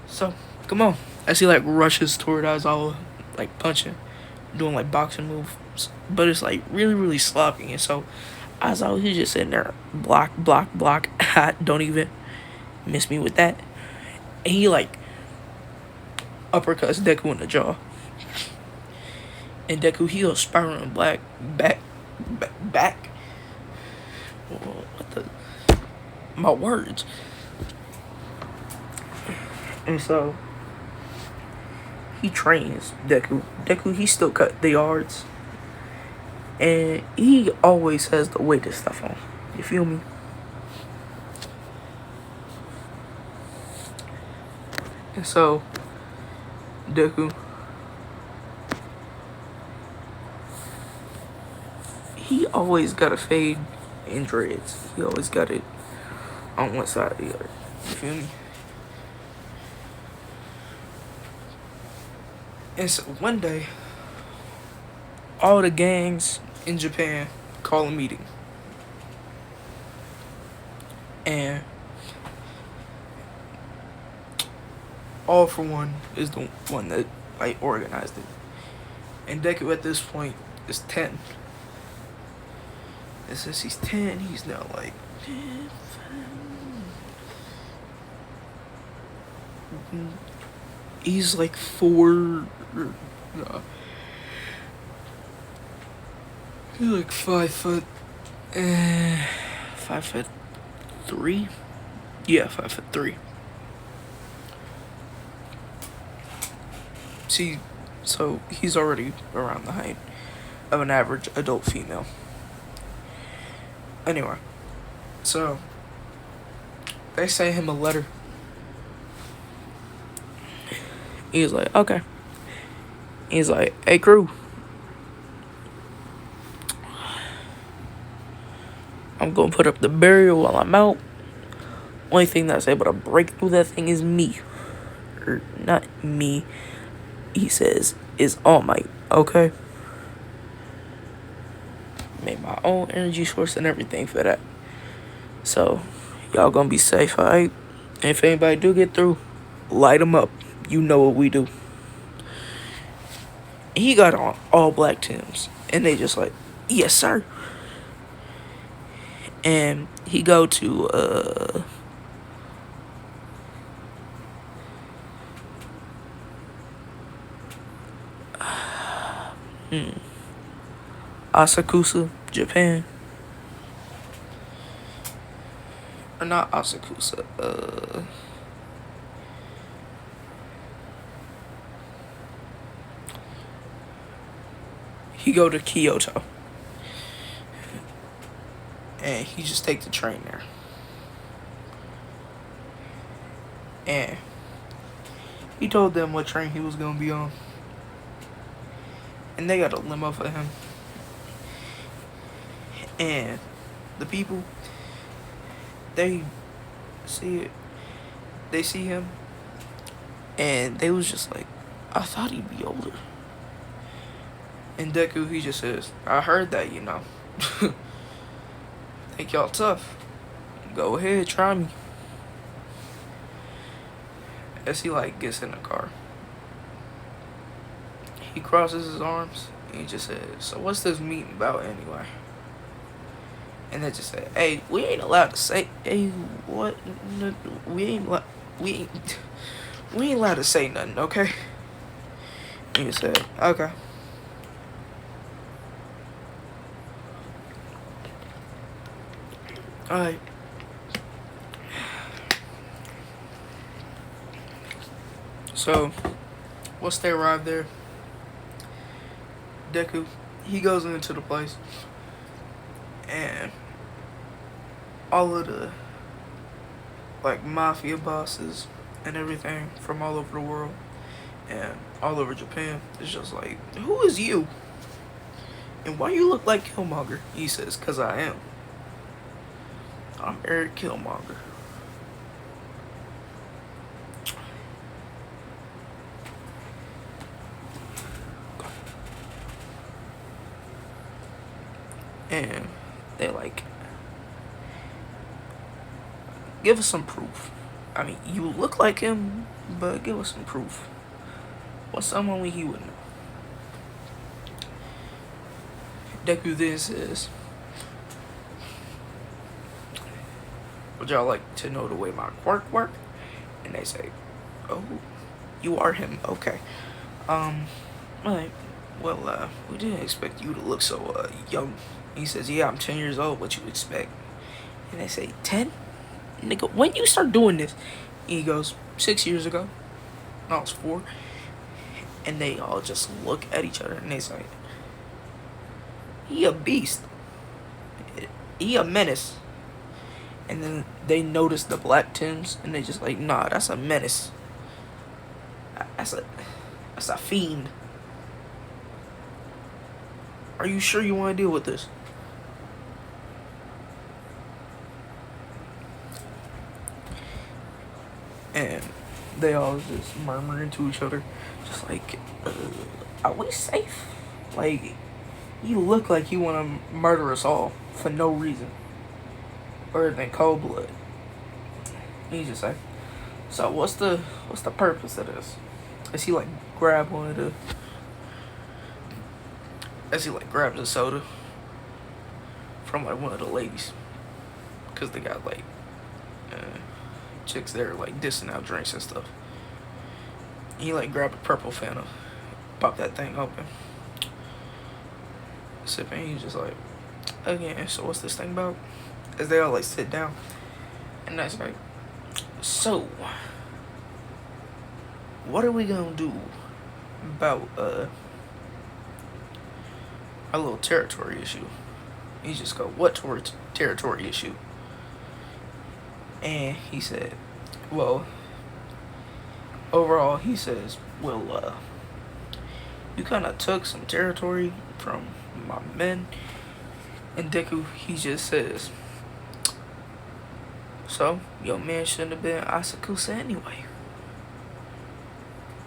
So, come on. As he, like, rushes toward us, all, like, punching. Doing, like, boxing moves. But it's, like, really, really sloppy. And so, as I was just sitting there, block. Don't even miss me with that. And he, like, uppercuts Deku in the jaw. And Deku, he goes spiraling back. What the? My words. And so, he trains Deku. Deku, he still cut the yards. And he always has the weighted stuff on. You feel me? And so, Deku, he always got a fade in dreads. He always got it on one side or the other. You feel me? And so one day, all the gangs in Japan call a meeting. And All For One is the one that, like, organized it. And Deku at this point is 10. And since he's 10, he's now like, he's like 4. He's like 5 foot. 5'3". Yeah, 5'3". See, so he's already around the height of an average adult female. Anyway, so they sent him a letter. He's like, okay. He's like, hey, crew. I'm gonna put up the barrier while I'm out. Only thing that's able to break through that thing is me. Or not me. He says, is All Might, okay? Made my own energy source and everything for that. So, y'all gonna be safe, alright? And if anybody do get through, light them up. You know what we do. He got on all black Tims. And they just like, yes, sir. And he go to, Asakusa, Japan. Or not Asakusa, he go to Kyoto. And he just take the train there. And he told them what train he was gonna be on. And they got a limo for him. And the people, they see it. They see him. And they was just like, I thought he'd be older. And Deku, he just says, I heard that, you know. Think y'all tough. Go ahead, try me. As he, like, gets in the car. He crosses his arms. And he just says, so what's this meeting about anyway? And they just say, hey, we ain't allowed to say, hey, what? We ain't allowed to say nothing, okay? And he said, okay. Alright. So, once they arrive there, Deku, he goes into the place, and all of the like mafia bosses and everything from all over the world and all over Japan is just like, who is you? And why you look like Killmonger? He says, cause I am. I'm Erik Killmonger. And they like, give us some proof. I mean, you look like him, but give us some proof. What's something only he would know? Deku then says, would y'all like to know the way my quirk work? And they say, oh, you are him. Okay. Alright. Well, we didn't expect you to look so, young. He says, yeah, I'm 10 years old. What you expect? And they say, 10? Nigga, when you start doing this? And he goes, 6 years ago. No, I was 4. And they all just look at each other and they say, he a beast. He a menace. And then they notice the black Tims and they just like, nah, that's a menace. That's a fiend. Are you sure you want to deal with this? And they all just murmuring to each other, just like, are we safe? Like, you look like you want to murder us all for no reason, other than cold blood. And he's just like, so what's the purpose of this? As he like grab one of the, as he like grabs a soda from like one of the ladies, cause they got like chicks there like dissing out drinks and stuff. He like grabbed a purple Fanta, pop that thing open, sipping. He's just like, again, so what's this thing about? As they all like sit down, and that's like, so what are we gonna do about our little territory issue? He just go, what territory issue? And he said, well, overall, he says, well, you kind of took some territory from my men. And Deku, he just says, so your man shouldn't have been Asakusa anyway.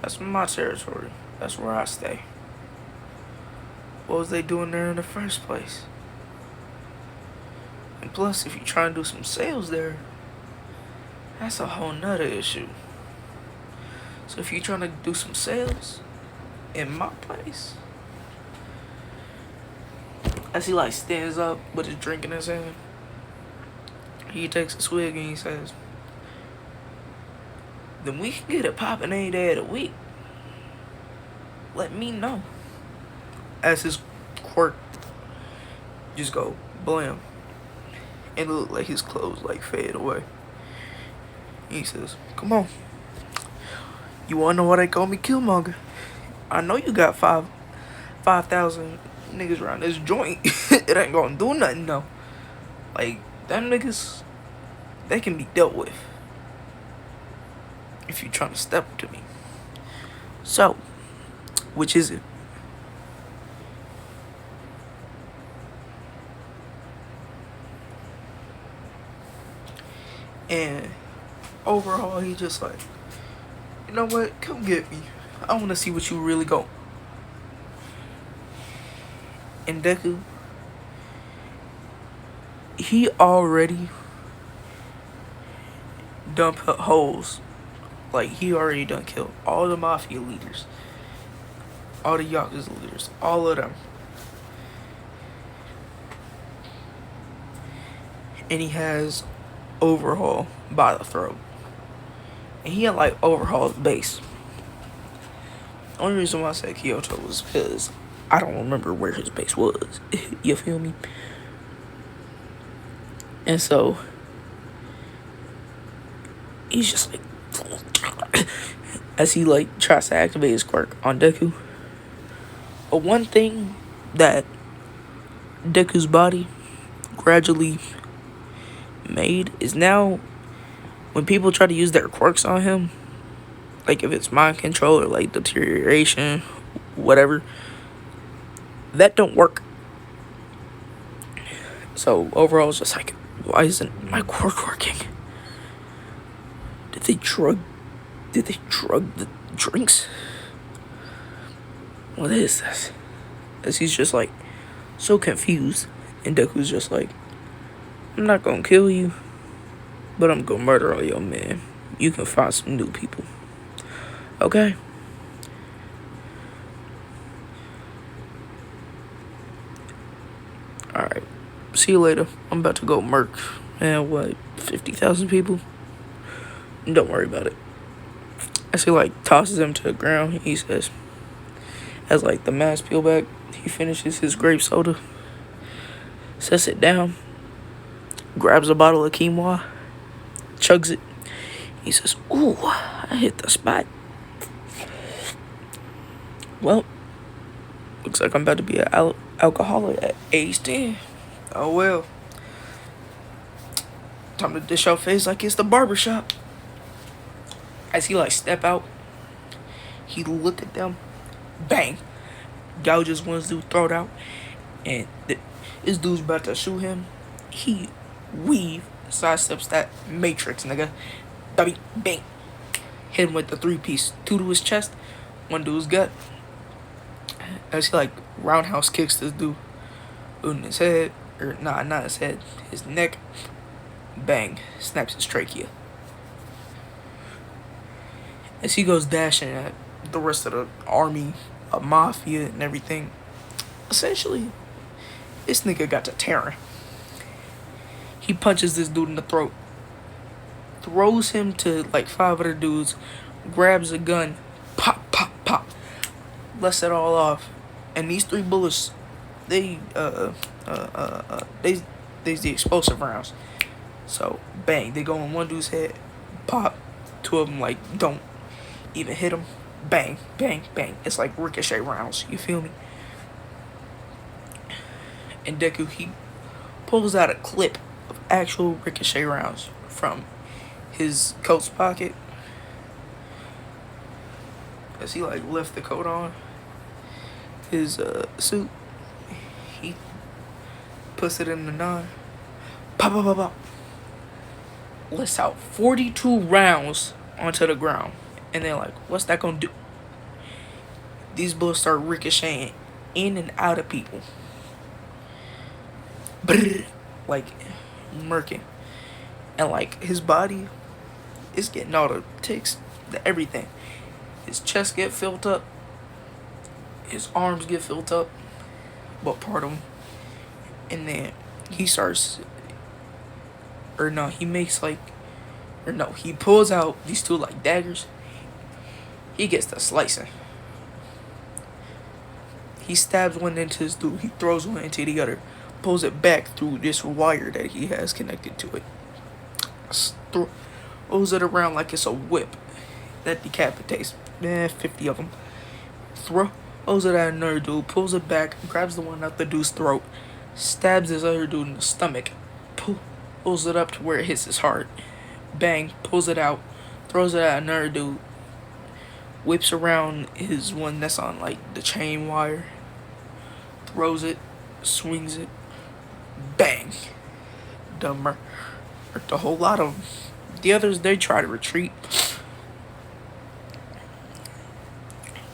That's my territory. That's where I stay. What was they doing there in the first place? And plus, if you try and do some sales there, that's a whole nother issue. So if you're trying to do some sales in my place, as he like stands up with his drink in his hand, he takes a swig and he says, then we can get it popping any day of the week. Let me know. As his quirk just go blam, and it looked like his clothes like fade away. He says, come on. You wanna know why they call me Killmonger? I know you got 5,000 niggas around this joint. It ain't gonna do nothing though. Like, them niggas, they can be dealt with if you trying to step to me. So, which is it? And overall, he just like, you know what? Come get me. I want to see what you really go. And Deku, he already done put holes. Like, he already done killed all the mafia leaders, all the Yakuza leaders, all of them. And he has Overhaul by the throat. And he had like Overhaul's base. The only reason why I said Kyoto was because I don't remember where his base was. You feel me? And so he's just like, as he like tries to activate his quirk on Deku. But one thing that Deku's body gradually made is now when people try to use their quirks on him, like if it's mind control or like deterioration, whatever, that don't work. So overall, it's just like, why isn't my quirk working? Did they drug the drinks? What is this? As he's just like so confused, and Deku's just like, I'm not gonna kill you, but I'm gonna murder all your men. You can find some new people. Okay? Alright. See you later. I'm about to go murk. And what, 50,000 people? Don't worry about it. As he like tosses him to the ground, he says, as like the mask peel back, he finishes his grape soda, sets it down, grabs a bottle of quinoa, chugs it. He says, ooh, I hit the spot. Well, looks like I'm about to be an alcoholic at age 10. Oh well. Time to dish out face like it's the barbershop. As he like step out, he look at them, bang, gouges one's dude throat out, and this dude's about to shoot him. He weave, sidesteps that matrix, nigga. W, bang. Hit him with the 3-piece, 2 to his chest, 1 to his gut. As he like roundhouse kicks this dude in his head, or nah, not his head, his neck. Bang, snaps his trachea. As he goes dashing at the rest of the army, mafia, and everything, essentially, this nigga got to tearing. He punches this dude in the throat, throws him to like 5 other dudes, grabs a gun, pop, pop, pop, lets it all off, and these 3 bullets, they's the explosive rounds. So bang, they go in one dude's head, pop, 2 of them like don't even hit him, bang, bang, bang. It's like ricochet rounds. You feel me? And Deku, he pulls out a clip of actual ricochet rounds from his coat's pocket. As he like left the coat on his suit, he puts it in the 9. Pop, pop, pop, pop. Lets out 42 rounds onto the ground. And they're like, what's that gonna do? These bullets start ricocheting in and out of people. Brrr, like, murking. And like, his body is getting all the ticks, everything. His chest get filled up. His arms get filled up. But part of him. And then he starts, he pulls out these 2 like daggers. He gets the slicing. He stabs one into his dude. He throws one into the other. Pulls it back through this wire that he has connected to it. Throws it around like it's a whip that decapitates 50 of them. Throws it at another dude. Pulls it back. Grabs the one out the dude's throat. Stabs this other dude in the stomach. Pulls it up to where it hits his heart. Bang. Pulls it out. Throws it at another dude. Whips around his one that's on like the chain wire. Throws it. Swings it. Bang. Dumber. A whole lot of them. The others, they try to retreat.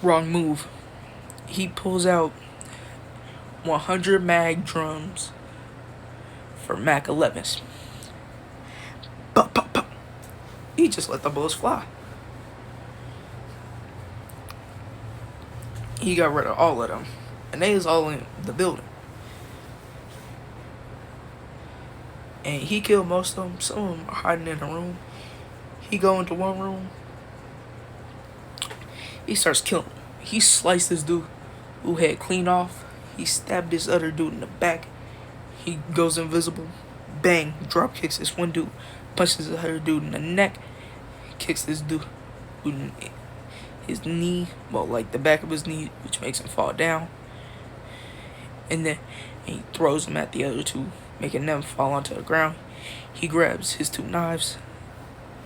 Wrong move. He pulls out 100 mag drums for Mac 11s. Pop, pop, pop. He just let the bullets fly. He got rid of all of them. And they was all in the building. And he killed most of them. Some of them are hiding in a room. He go into one room. He starts killing. He sliced this dude who had clean off. He stabbed this other dude in the back. He goes invisible. Bang. Drop kicks this one dude. Punches the other dude in the neck. Kicks this dude in his knee. Well, like the back of his knee, which makes him fall down. and then he throws them at the other two, making them fall onto the ground. He grabs his two knives,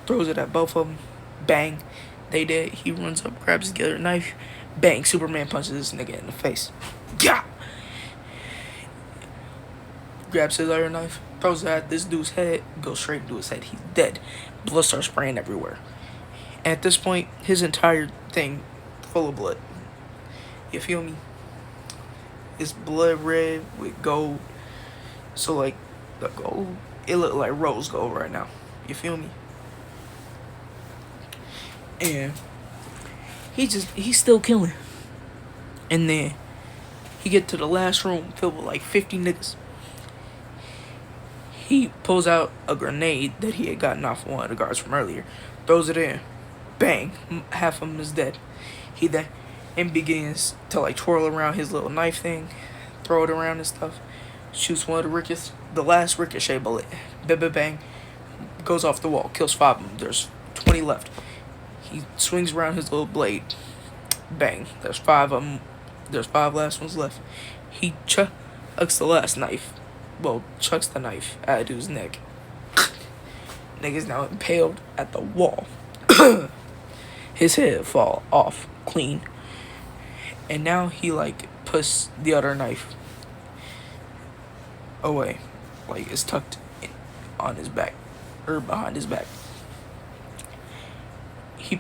throws it at both of them. Bang, they dead. He runs up, grabs the other knife. Bang, Superman punches this nigga in the face. Yeah. Grabs his other knife, throws it at this dude's head, goes straight into his head. He's dead. Blood starts spraying everywhere. At this point, his entire thing full of blood. You feel me? It's blood red with gold. So like the gold, it look like rose gold right now. You feel me? And he's still killing. And then he get to the last room filled with like 50 niggas. He pulls out a grenade that he had gotten off one of the guards from earlier, throws it in, bang, half of them is dead. He then begins to like twirl around his little knife thing, throw it around and stuff, shoots one of the last ricochet bullet, bang, bang, bang, goes off the wall, kills 5 of them. There's 20 left. He swings around his little blade, bang, there's 5 of them. There's 5 last ones left. He chucks the last knife. Well, chucks the knife at dude's neck. Nigga's now impaled at the wall. His head fall off clean. And now he like puts the other knife away. Like it's tucked in, on his back. Or behind his back. He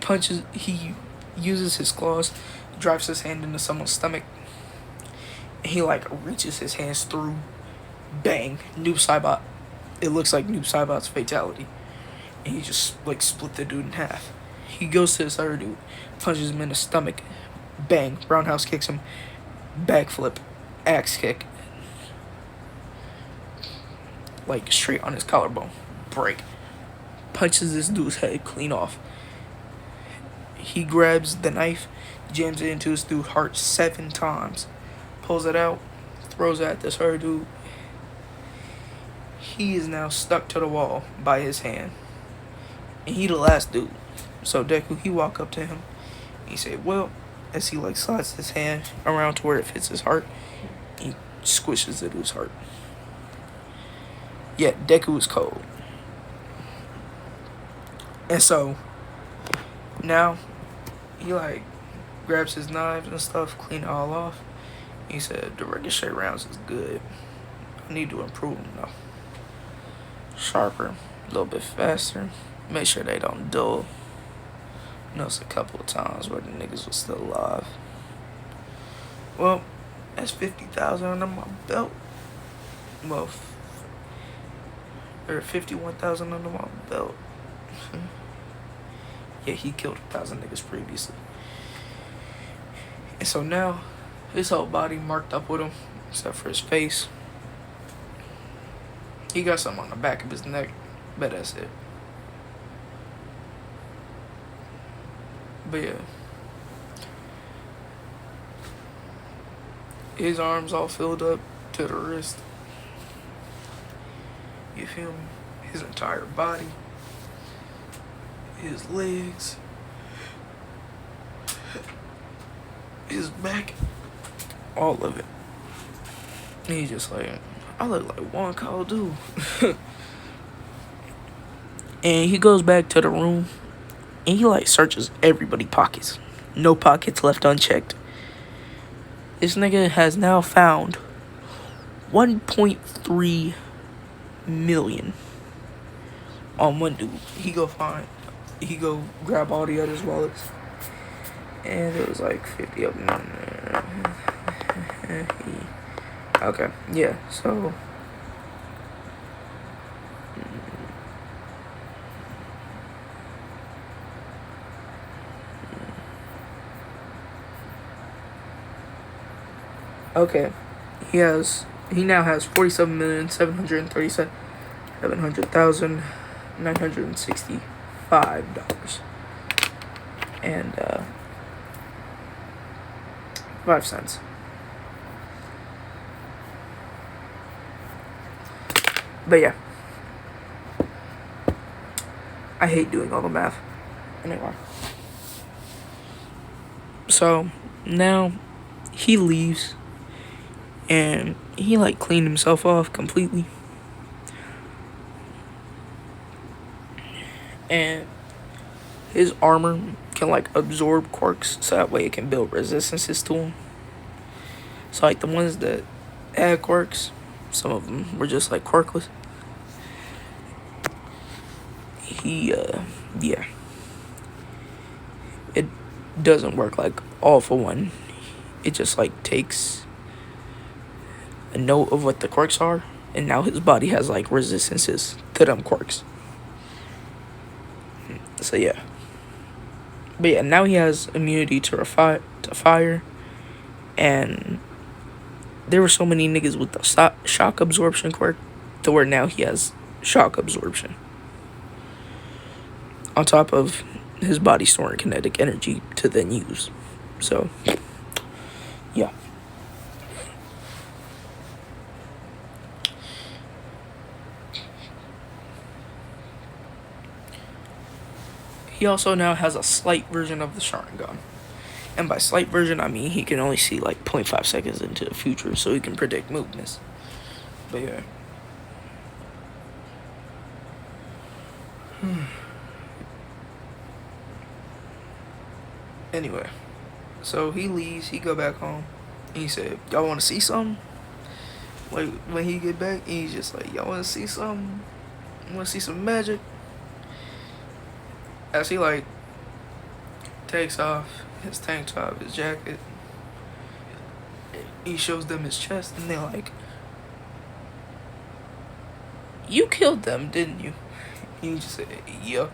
uses his claws, drives his hand into someone's stomach. And he like reaches his hands through. Bang, Noob Saibot. It looks like Noob Saibot's fatality. And he just like split the dude in half. He goes to this other dude, punches him in the stomach. Bang, roundhouse kicks him. Backflip, axe kick. Like straight on his collarbone. Break. Punches this dude's head clean off. He grabs the knife, jams it into his dude's heart 7 times. Pulls it out, throws it at this other dude. He is now stuck to the wall by his hand. And he the last dude. So Deku, he walk up to him. He said, well, as he like slides his hand around to where it fits his heart, he squishes it to his heart. Yeah, Deku is cold. And so now he like grabs his knives and stuff, clean it all off. He said, the ricochet rounds is good. I need to improve them though. Sharper, a little bit faster. Make sure they don't dull. I know it's a couple of times where the niggas was still alive. Well, that's 50,000 under my belt. Well, or 51,000 under my belt. Yeah, he killed 1,000 niggas previously. And so now, his whole body marked up with him, except for his face. He got something on the back of his neck, but that's it. But yeah. His arms all filled up to the wrist. You feel me? His entire body. His legs. His back. All of it. And he's just like, I look like one cold dude. And he goes back to the room. And he like searches everybody's pockets. No pockets left unchecked. This nigga has now found 1.3 million on one dude. He go grab all the others' wallets. And there was like 50 of them in there. Okay, yeah, so okay. He now has 47,737,965 and 5 cents. But yeah, I hate doing all the math. Anyway, so now he leaves and he like cleaned himself off completely. And his armor can like absorb quirks, so that way it can build resistances to them. So like the ones that had quirks, some of them were just like quirkless. Yeah, it doesn't work like all for one. It just like takes a note of what the quirks are, and now his body has like resistances to them quirks. So yeah. But yeah, now he has immunity to fire, and there were so many niggas with the shock absorption quirk to where now he has shock absorption. On top of his body storing kinetic energy to then use. So, yeah. He also now has a slight version of the Sharingan. And by slight version, I mean he can only see like 0.5 seconds into the future, so he can predict movements. But yeah. Anyway, so he leaves, he go back home, and he said, y'all want to see something? Like, when he get back, he's just like, y'all want to see something? Want to see some magic? As he, like, takes off his tank top, his jacket, he shows them his chest, and they're like, you killed them, didn't you? And he just said, yeah.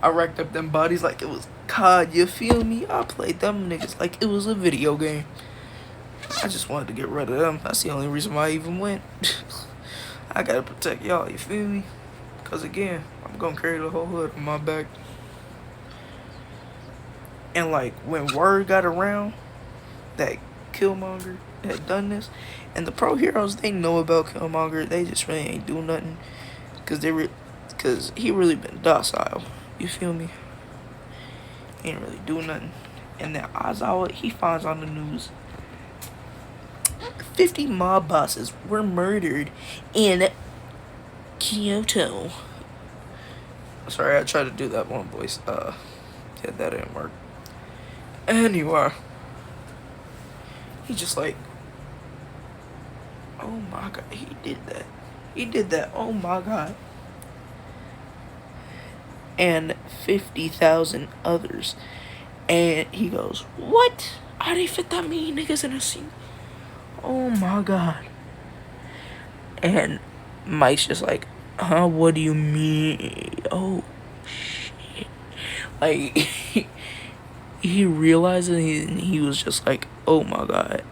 I racked up them bodies like it was COD, you feel me? I played them niggas like it was a video game. I just wanted to get rid of them. That's the only reason why I even went. I gotta protect y'all, you feel me? Because again, I'm gonna carry the whole hood on my back. And like, when word got around that Killmonger had done this, and the pro heroes, they know about Killmonger, they just really ain't do nothing. Because he really been docile. You feel me? He ain't really do nothing. And then Aizawa, he finds on the news 50 mob bosses were murdered in Kyoto. Sorry, I tried to do that one voice. Yeah, that didn't work. Anyway, he just like, oh my god, he did that. He did that, oh my god. And 50,000 others. And he goes, what? How they fit that many niggas in a scene? Oh my god. And Mike's just like, huh, what do you mean? Oh shit. Like, he realized it, and he was just like, oh my god.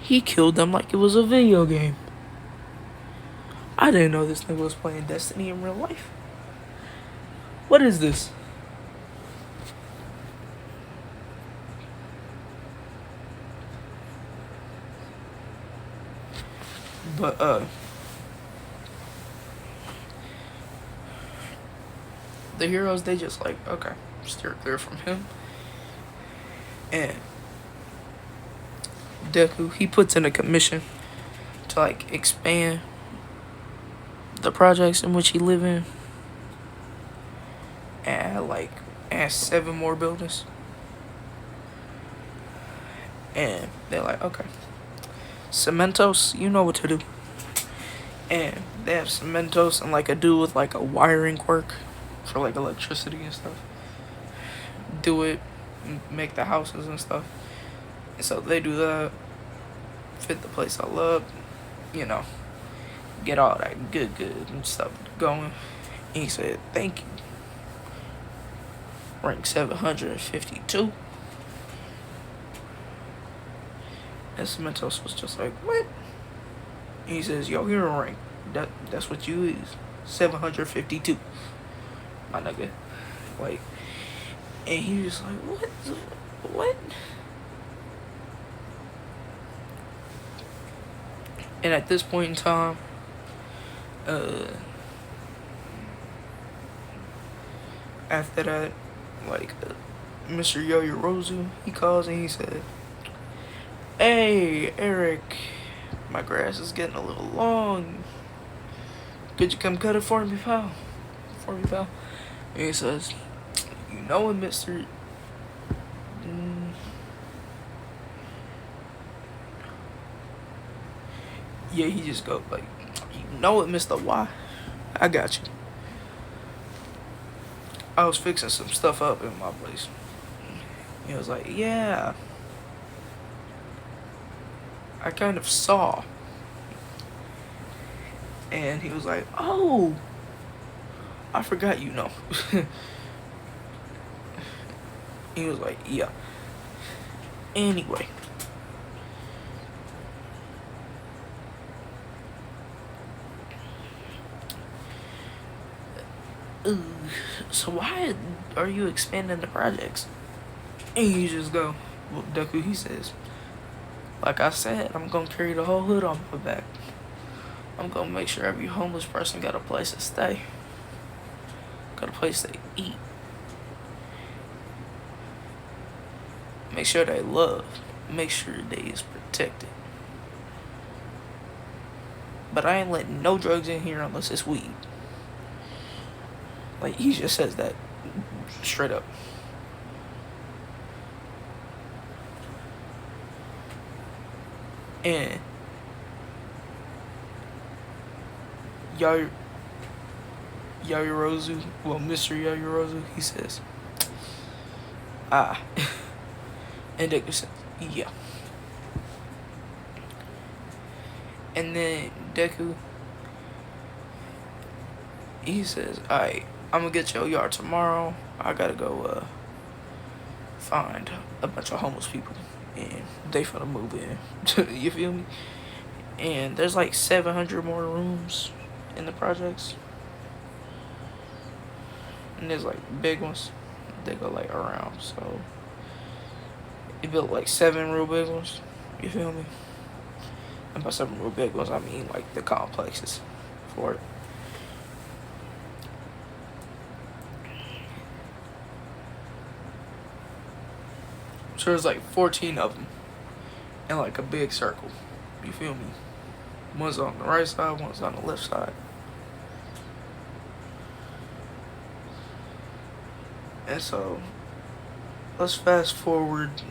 He killed them like it was a video game. I didn't know this nigga was playing Destiny in real life. What is this? But, the heroes, they just like, okay, steer clear from him. And Deku, he puts in a commission to, like, expand the projects in which he live in. And, like, add 7 more buildings. And they're like, okay, Cementos, you know what to do. And they have Cementos and like a dude with like a wiring quirk for like electricity and stuff. Do it, make the houses and stuff. And so they do that, fit the place all up, you know, get all that good and stuff going. And he said, thank you. Rank 752. And Cementos was just like, what? And he says, yo, hero rank. That's what you is. 752. My nigga. Like, and he was like, what? And at this point in time, after that, like, Mr. Yoyorozu, he calls and he said, Hey, Eric, my grass is getting a little long. Could you come cut it for me, pal? And he says, you know it, mister. Mm, yeah, he just goes like, you know it, Mr. Y. I got you. I was fixing some stuff up in my place. He was like, yeah, I kind of saw. And he was like, oh, I forgot you know. He was like, yeah. Anyway. Ooh, so why are you expanding the projects? And you just go, well, Deku, he says, like I said, I'm gonna carry the whole hood on my back. I'm gonna make sure every homeless person got a place to stay, got a place to eat, make sure they love, make sure they is protected. But I ain't letting no drugs in here unless it's weed. Like, he just says that straight up. And Yaoyorozu, well, Mr. Yaoyorozu, he says, ah. And Deku says, yeah. And then Deku, he says, alright, I'm gonna get your yard tomorrow. I gotta go find a bunch of homeless people, and they finna move in. You feel me? And there's like 700 more rooms in the projects, and there's like big ones. They go like around, so he built like 7 real big ones. You feel me? And by 7 real big ones, I mean like the complexes for it. So there's like 14 of them in like a big circle. You feel me? One's on the right side, one's on the left side. And so, let's fast forward.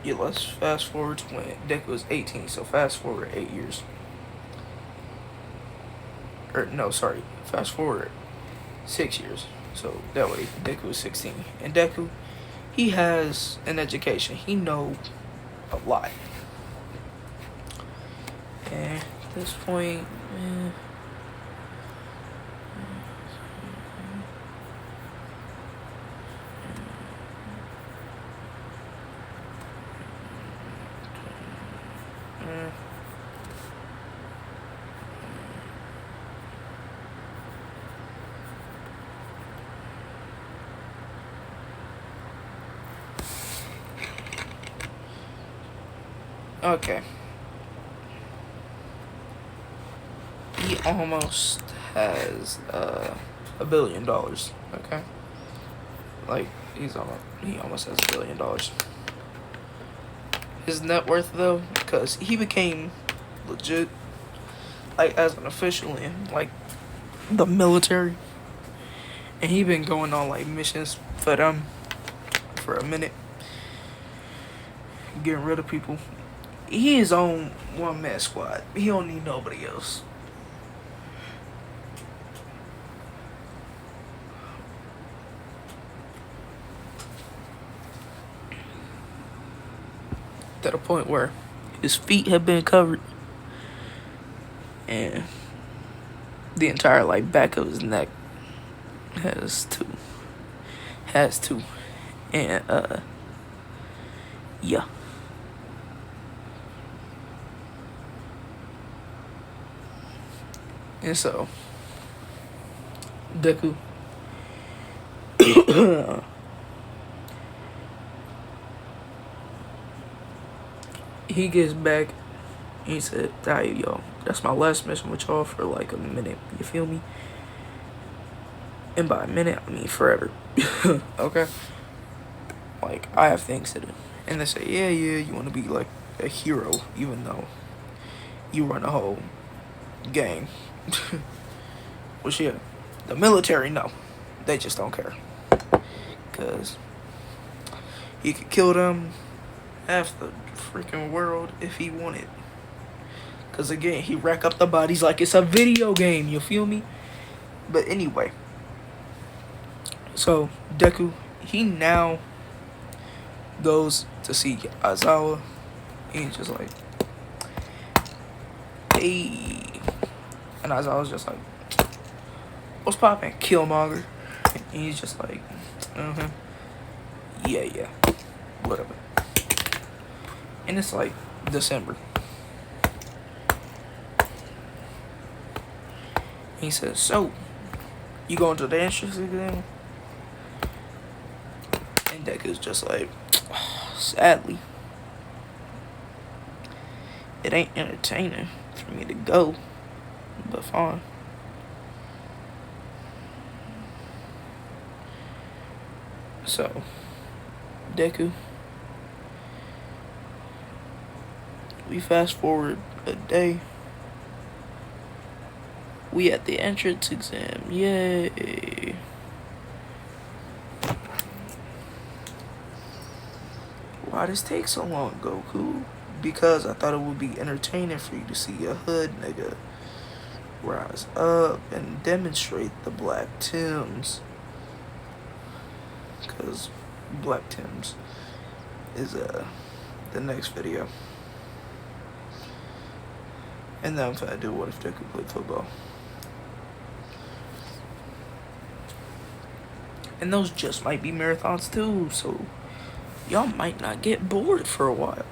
Yeah, let's fast forward to when Deku was 18. So fast forward 8 years. Or no, sorry, fast forward 6 years. So that way Deku was 16. And Deku, he has an education. He knows a lot. And at this point, okay. He almost has $1 billion. Okay, like he almost has $1 billion. His net worth though, because he became legit, like as an official in like the military, and he been going on like missions for them for a minute, getting rid of people. He is on one-man squad. He don't need nobody else. To the point where his feet have been covered, and the entire like back of his neck has two. And yeah. And so Deku he gets back and he said, "Hey, yo, that's my last mission with y'all for like a minute. You feel me? And by a minute, I mean forever. Okay? Like, I have things to do. And they say, yeah, you want to be like a hero, even though you run a whole gang. Which, yeah, the military, no. They just don't care. Because he could kill them, half the freaking world, if he wanted. Because, again, he rack up the bodies like it's a video game, you feel me? But anyway. So, Deku, he now goes to see Aizawa. And he's just like, hey. And Aizawa's just like, what's poppin', Killmonger? And he's just like, yeah, whatever. And it's like December. He says, so, you going to the entrance exam? And Deku's just like, sadly, it ain't entertaining for me to go, but fine. So, Deku, we fast forward a day. We at the entrance exam, yay. Why this take so long, Goku? Because I thought it would be entertaining for you to see a hood nigga rise up and demonstrate the Black Tims. Because Black Tims is the next video. And then I'm gonna do what if Deku played football. And those just might be marathons too, so y'all might not get bored for a while.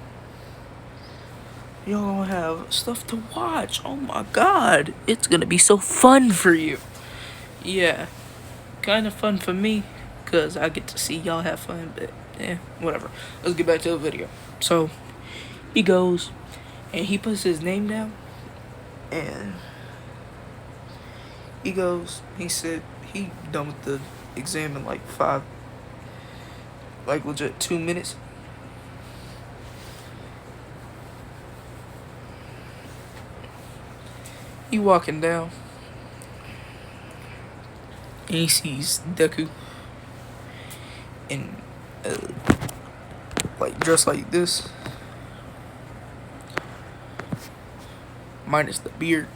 Y'all gonna have stuff to watch. Oh my god, it's gonna be so fun for you. Yeah, kind of fun for me, because I get to see y'all have fun, but yeah, whatever. Let's get back to the video. So, he goes, and he puts his name down, and he goes, he said he done with the exam in like legit 2 minutes. He walking down, and he sees Deku, and like dressed like this, minus the beard,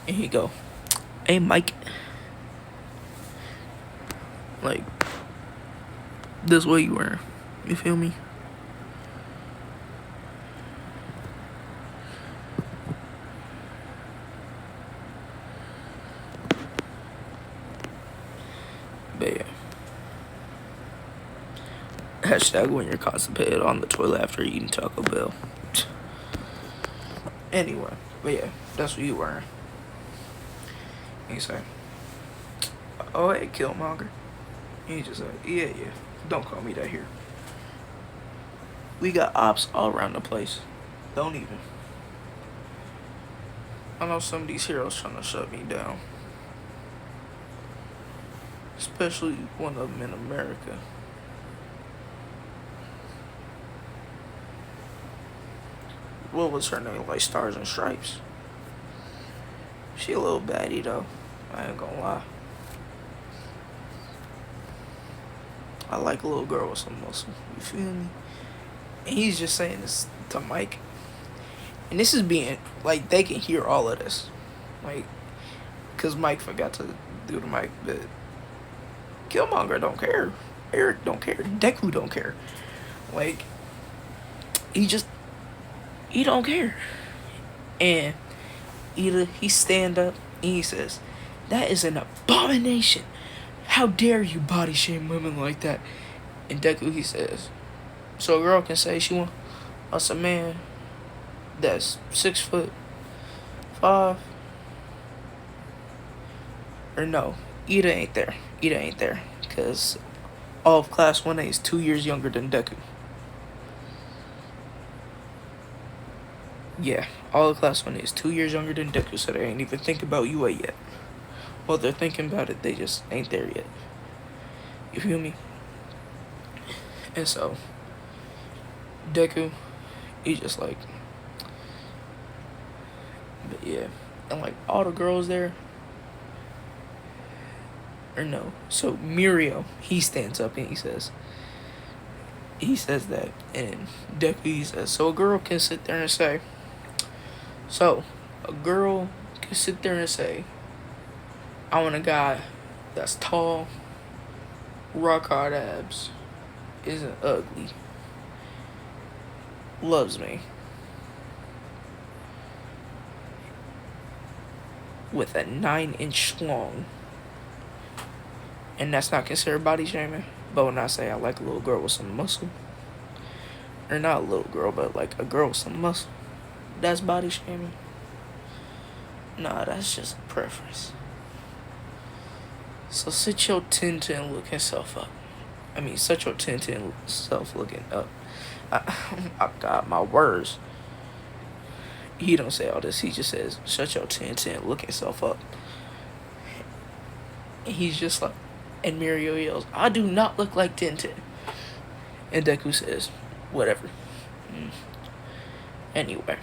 and he go, hey Mike, like this way you wearing, you feel me? But yeah. Hashtag when you're constipated on the toilet after eating Taco Bell. Anyway, but yeah, that's what you wearing. And he say, oh hey Killmonger. And he just like, yeah, don't call me that here. We got ops all around the place. Don't even. I know some of these heroes trying to shut me down. Especially one of them in America. What was her name? Like Stars and Stripes. She a little baddie though. I ain't gonna lie. I like a little girl with some muscle. You feel me? And he's just saying this to Mike. And this is being, like, they can hear all of this. Like, because Mike forgot to do the mic, but Killmonger don't care. Erik don't care. Deku don't care. Like, he don't care. And either he stand up and he says, that is an abomination. How dare you body shame women like that? And Deku, he says, so a girl can say she wants a man that's 6'5", or no, Ida ain't there, because all of Class 1A is 2 years younger than Deku. Yeah, all the class one is 2 years younger than Deku, so they ain't even think about UA yet. Well, they're thinking about it, they just ain't there yet. You feel me? And so, Deku, he just like, but yeah, and like all the girls there, or no, so Muriel, he stands up and he says that, and Deku, he says, so a girl can sit there and say, I want a guy that's tall, rock hard abs, isn't ugly, loves me, with a 9-inch long. And that's not considered body shaming. But when I say I like a little girl with some muscle, or not a little girl, but like a girl with some muscle, that's body shaming. Nah, that's just a preference. So sit your 10-10 looking self up. Set your 10-10 self looking up. I got my words. He don't say all this. He just says, shut your 10-10 looking self up. And he's just like, and Muriel yells, I do not look like 10-10. And Deku says, whatever. Anyway.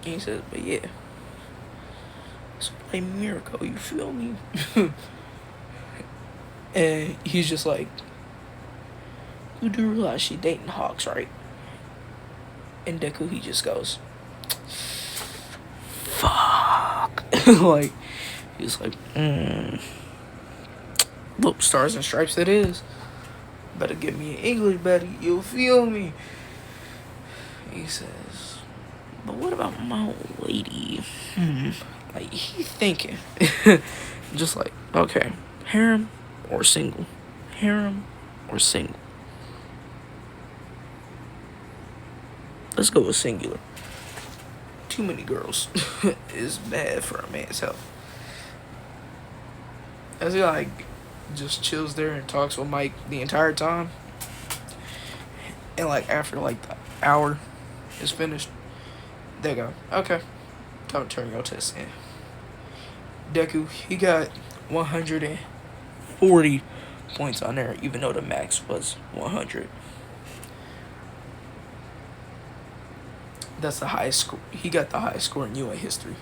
He says, but yeah. It's like miracle, you feel me? And he's just like, you do realize she dating Hawks, right? And Deku, he just goes, fuck. Like, he's like, Look, Stars and Stripes it is. Better give me an English buddy, you'll feel me. He says, but what about my lady? Like, he thinking. Just like, okay, harem or single? Harem or single? Let's go with singular. Too many girls is bad for a man's health. As he like just chills there and talks with Mike the entire time, and like after like the hour is finished, they go, okay, time to turn your test in. Deku, he got 140 points on there, even though the max was 100. That's the highest score. He got the highest score in UA history.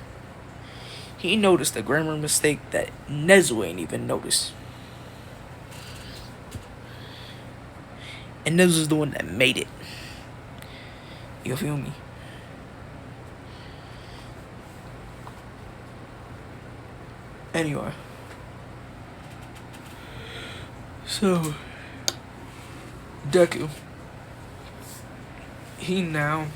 He noticed a grammar mistake that Nezu ain't even noticed. And Nezu's the one that made it. You feel me? Anyway. So, Deku. He now...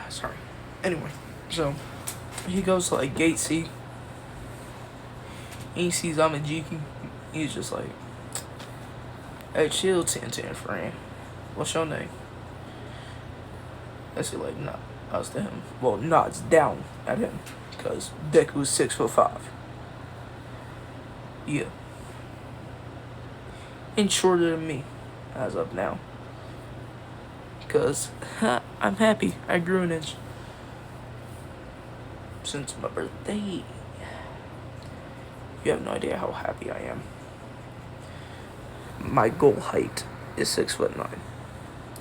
sorry. Anyway, so he goes to like gate C. He sees Amajiki. He's just like, hey, chill, 10-10 friend. What's your name? That's it, like, nah, nods to him. Well, nods down at him. Because Deku's 6'5". Yeah. And shorter than me, as of now. Because I'm happy. I grew an inch since my birthday. You have no idea how happy I am. My goal height is 6'9".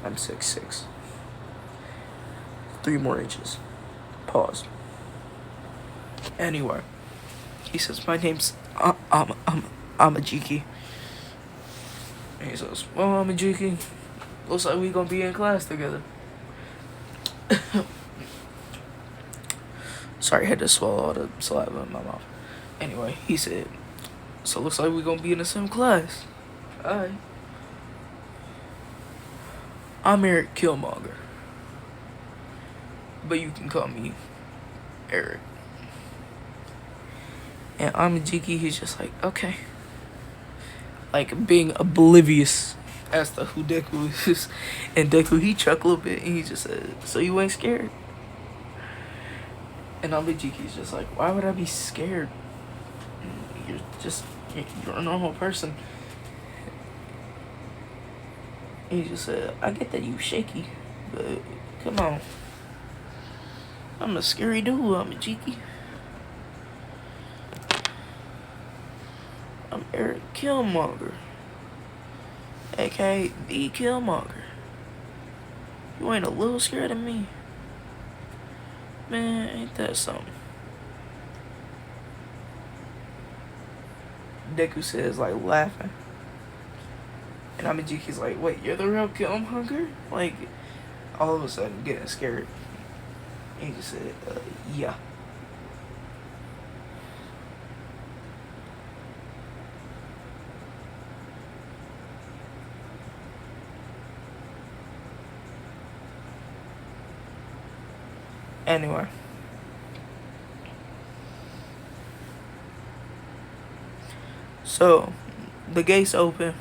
I'm 6'6". 3 more inches. Pause. Anyway, he says, my name's Amajiki. And he says, well, Amajiki, looks like we gonna be in class together. Sorry, I had to swallow all the saliva in my mouth. Anyway, he said, so looks like we gonna be in the same class. Alright. I'm Erik Killmonger. But you can call me Erik. And Amajiki, he's just like, okay. Like, being oblivious as to who Deku is. And Deku, he chuckled a bit, and he just said, so you ain't scared? And Amajiki's just like, why would I be scared? You're a normal person. He just said, I get that you shaky, but come on. I'm a scary dude, I'm a cheeky. I'm Erik Killmonger, aka the Killmonger. You ain't a little scared of me? Man, ain't that something? Deku says, like, laughing. And Amijiki's like, wait, you're the real Killmonger? Like, all of a sudden getting scared. And he just said, yeah. Anyway. So, the gates open.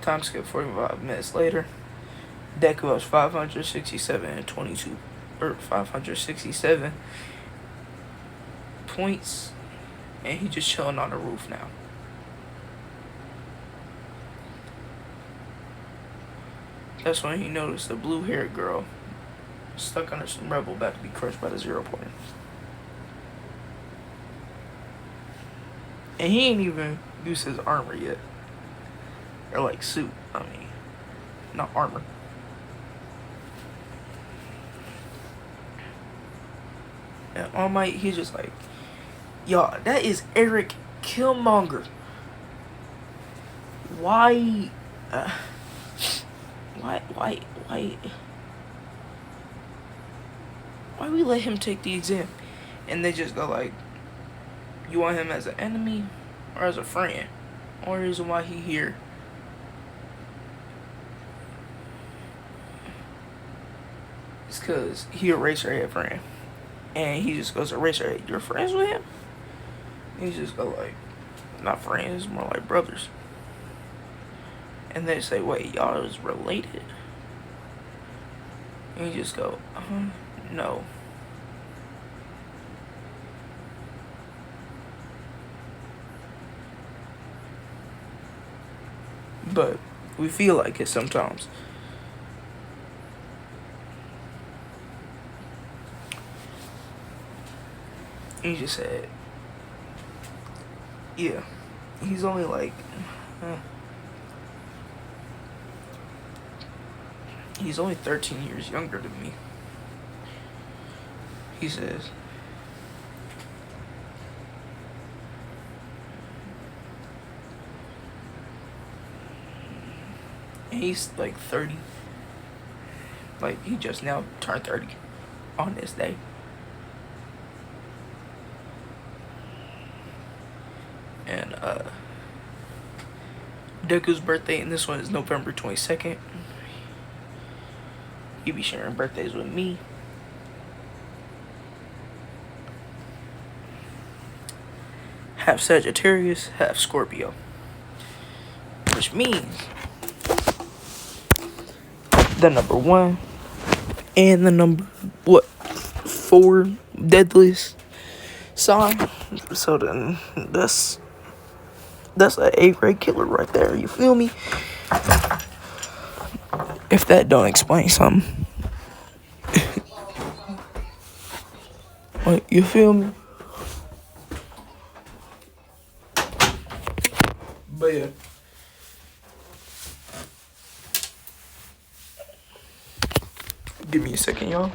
Time skip 45 minutes later. Deku has 567 and 22, or 567 points, and he just chilling on the roof now. That's when he noticed the blue-haired girl stuck under some rubble about to be crushed by the 0 point. And he ain't even used his armor yet. Or like suit, I mean, not armor. And All Might, he's just like, y'all, that is Erik Killmonger. Why we let him take the exam? And they just go like, you want him as an enemy or as a friend? Only reason why he here is because he a Eraserhead friend. And he just goes, Eraserhead, you're friends with him? And he just go like, not friends, more like brothers. And they say, wait, y'all is related? And you just go, no. But we feel like it sometimes. And he just said, yeah, he's only like, he's only 13 years younger than me. He says, and he's like 30. Like, he just now turned 30 on this day. And Deku's birthday in this one is November 22nd. He be sharing birthdays with me. Half Sagittarius, half Scorpio. Which means the number 1 and the number 4 deadliest sign. So then that's an A-grade killer right there. You feel me? If that don't explain something. Like, you feel me? But yeah. Give me a second, y'all.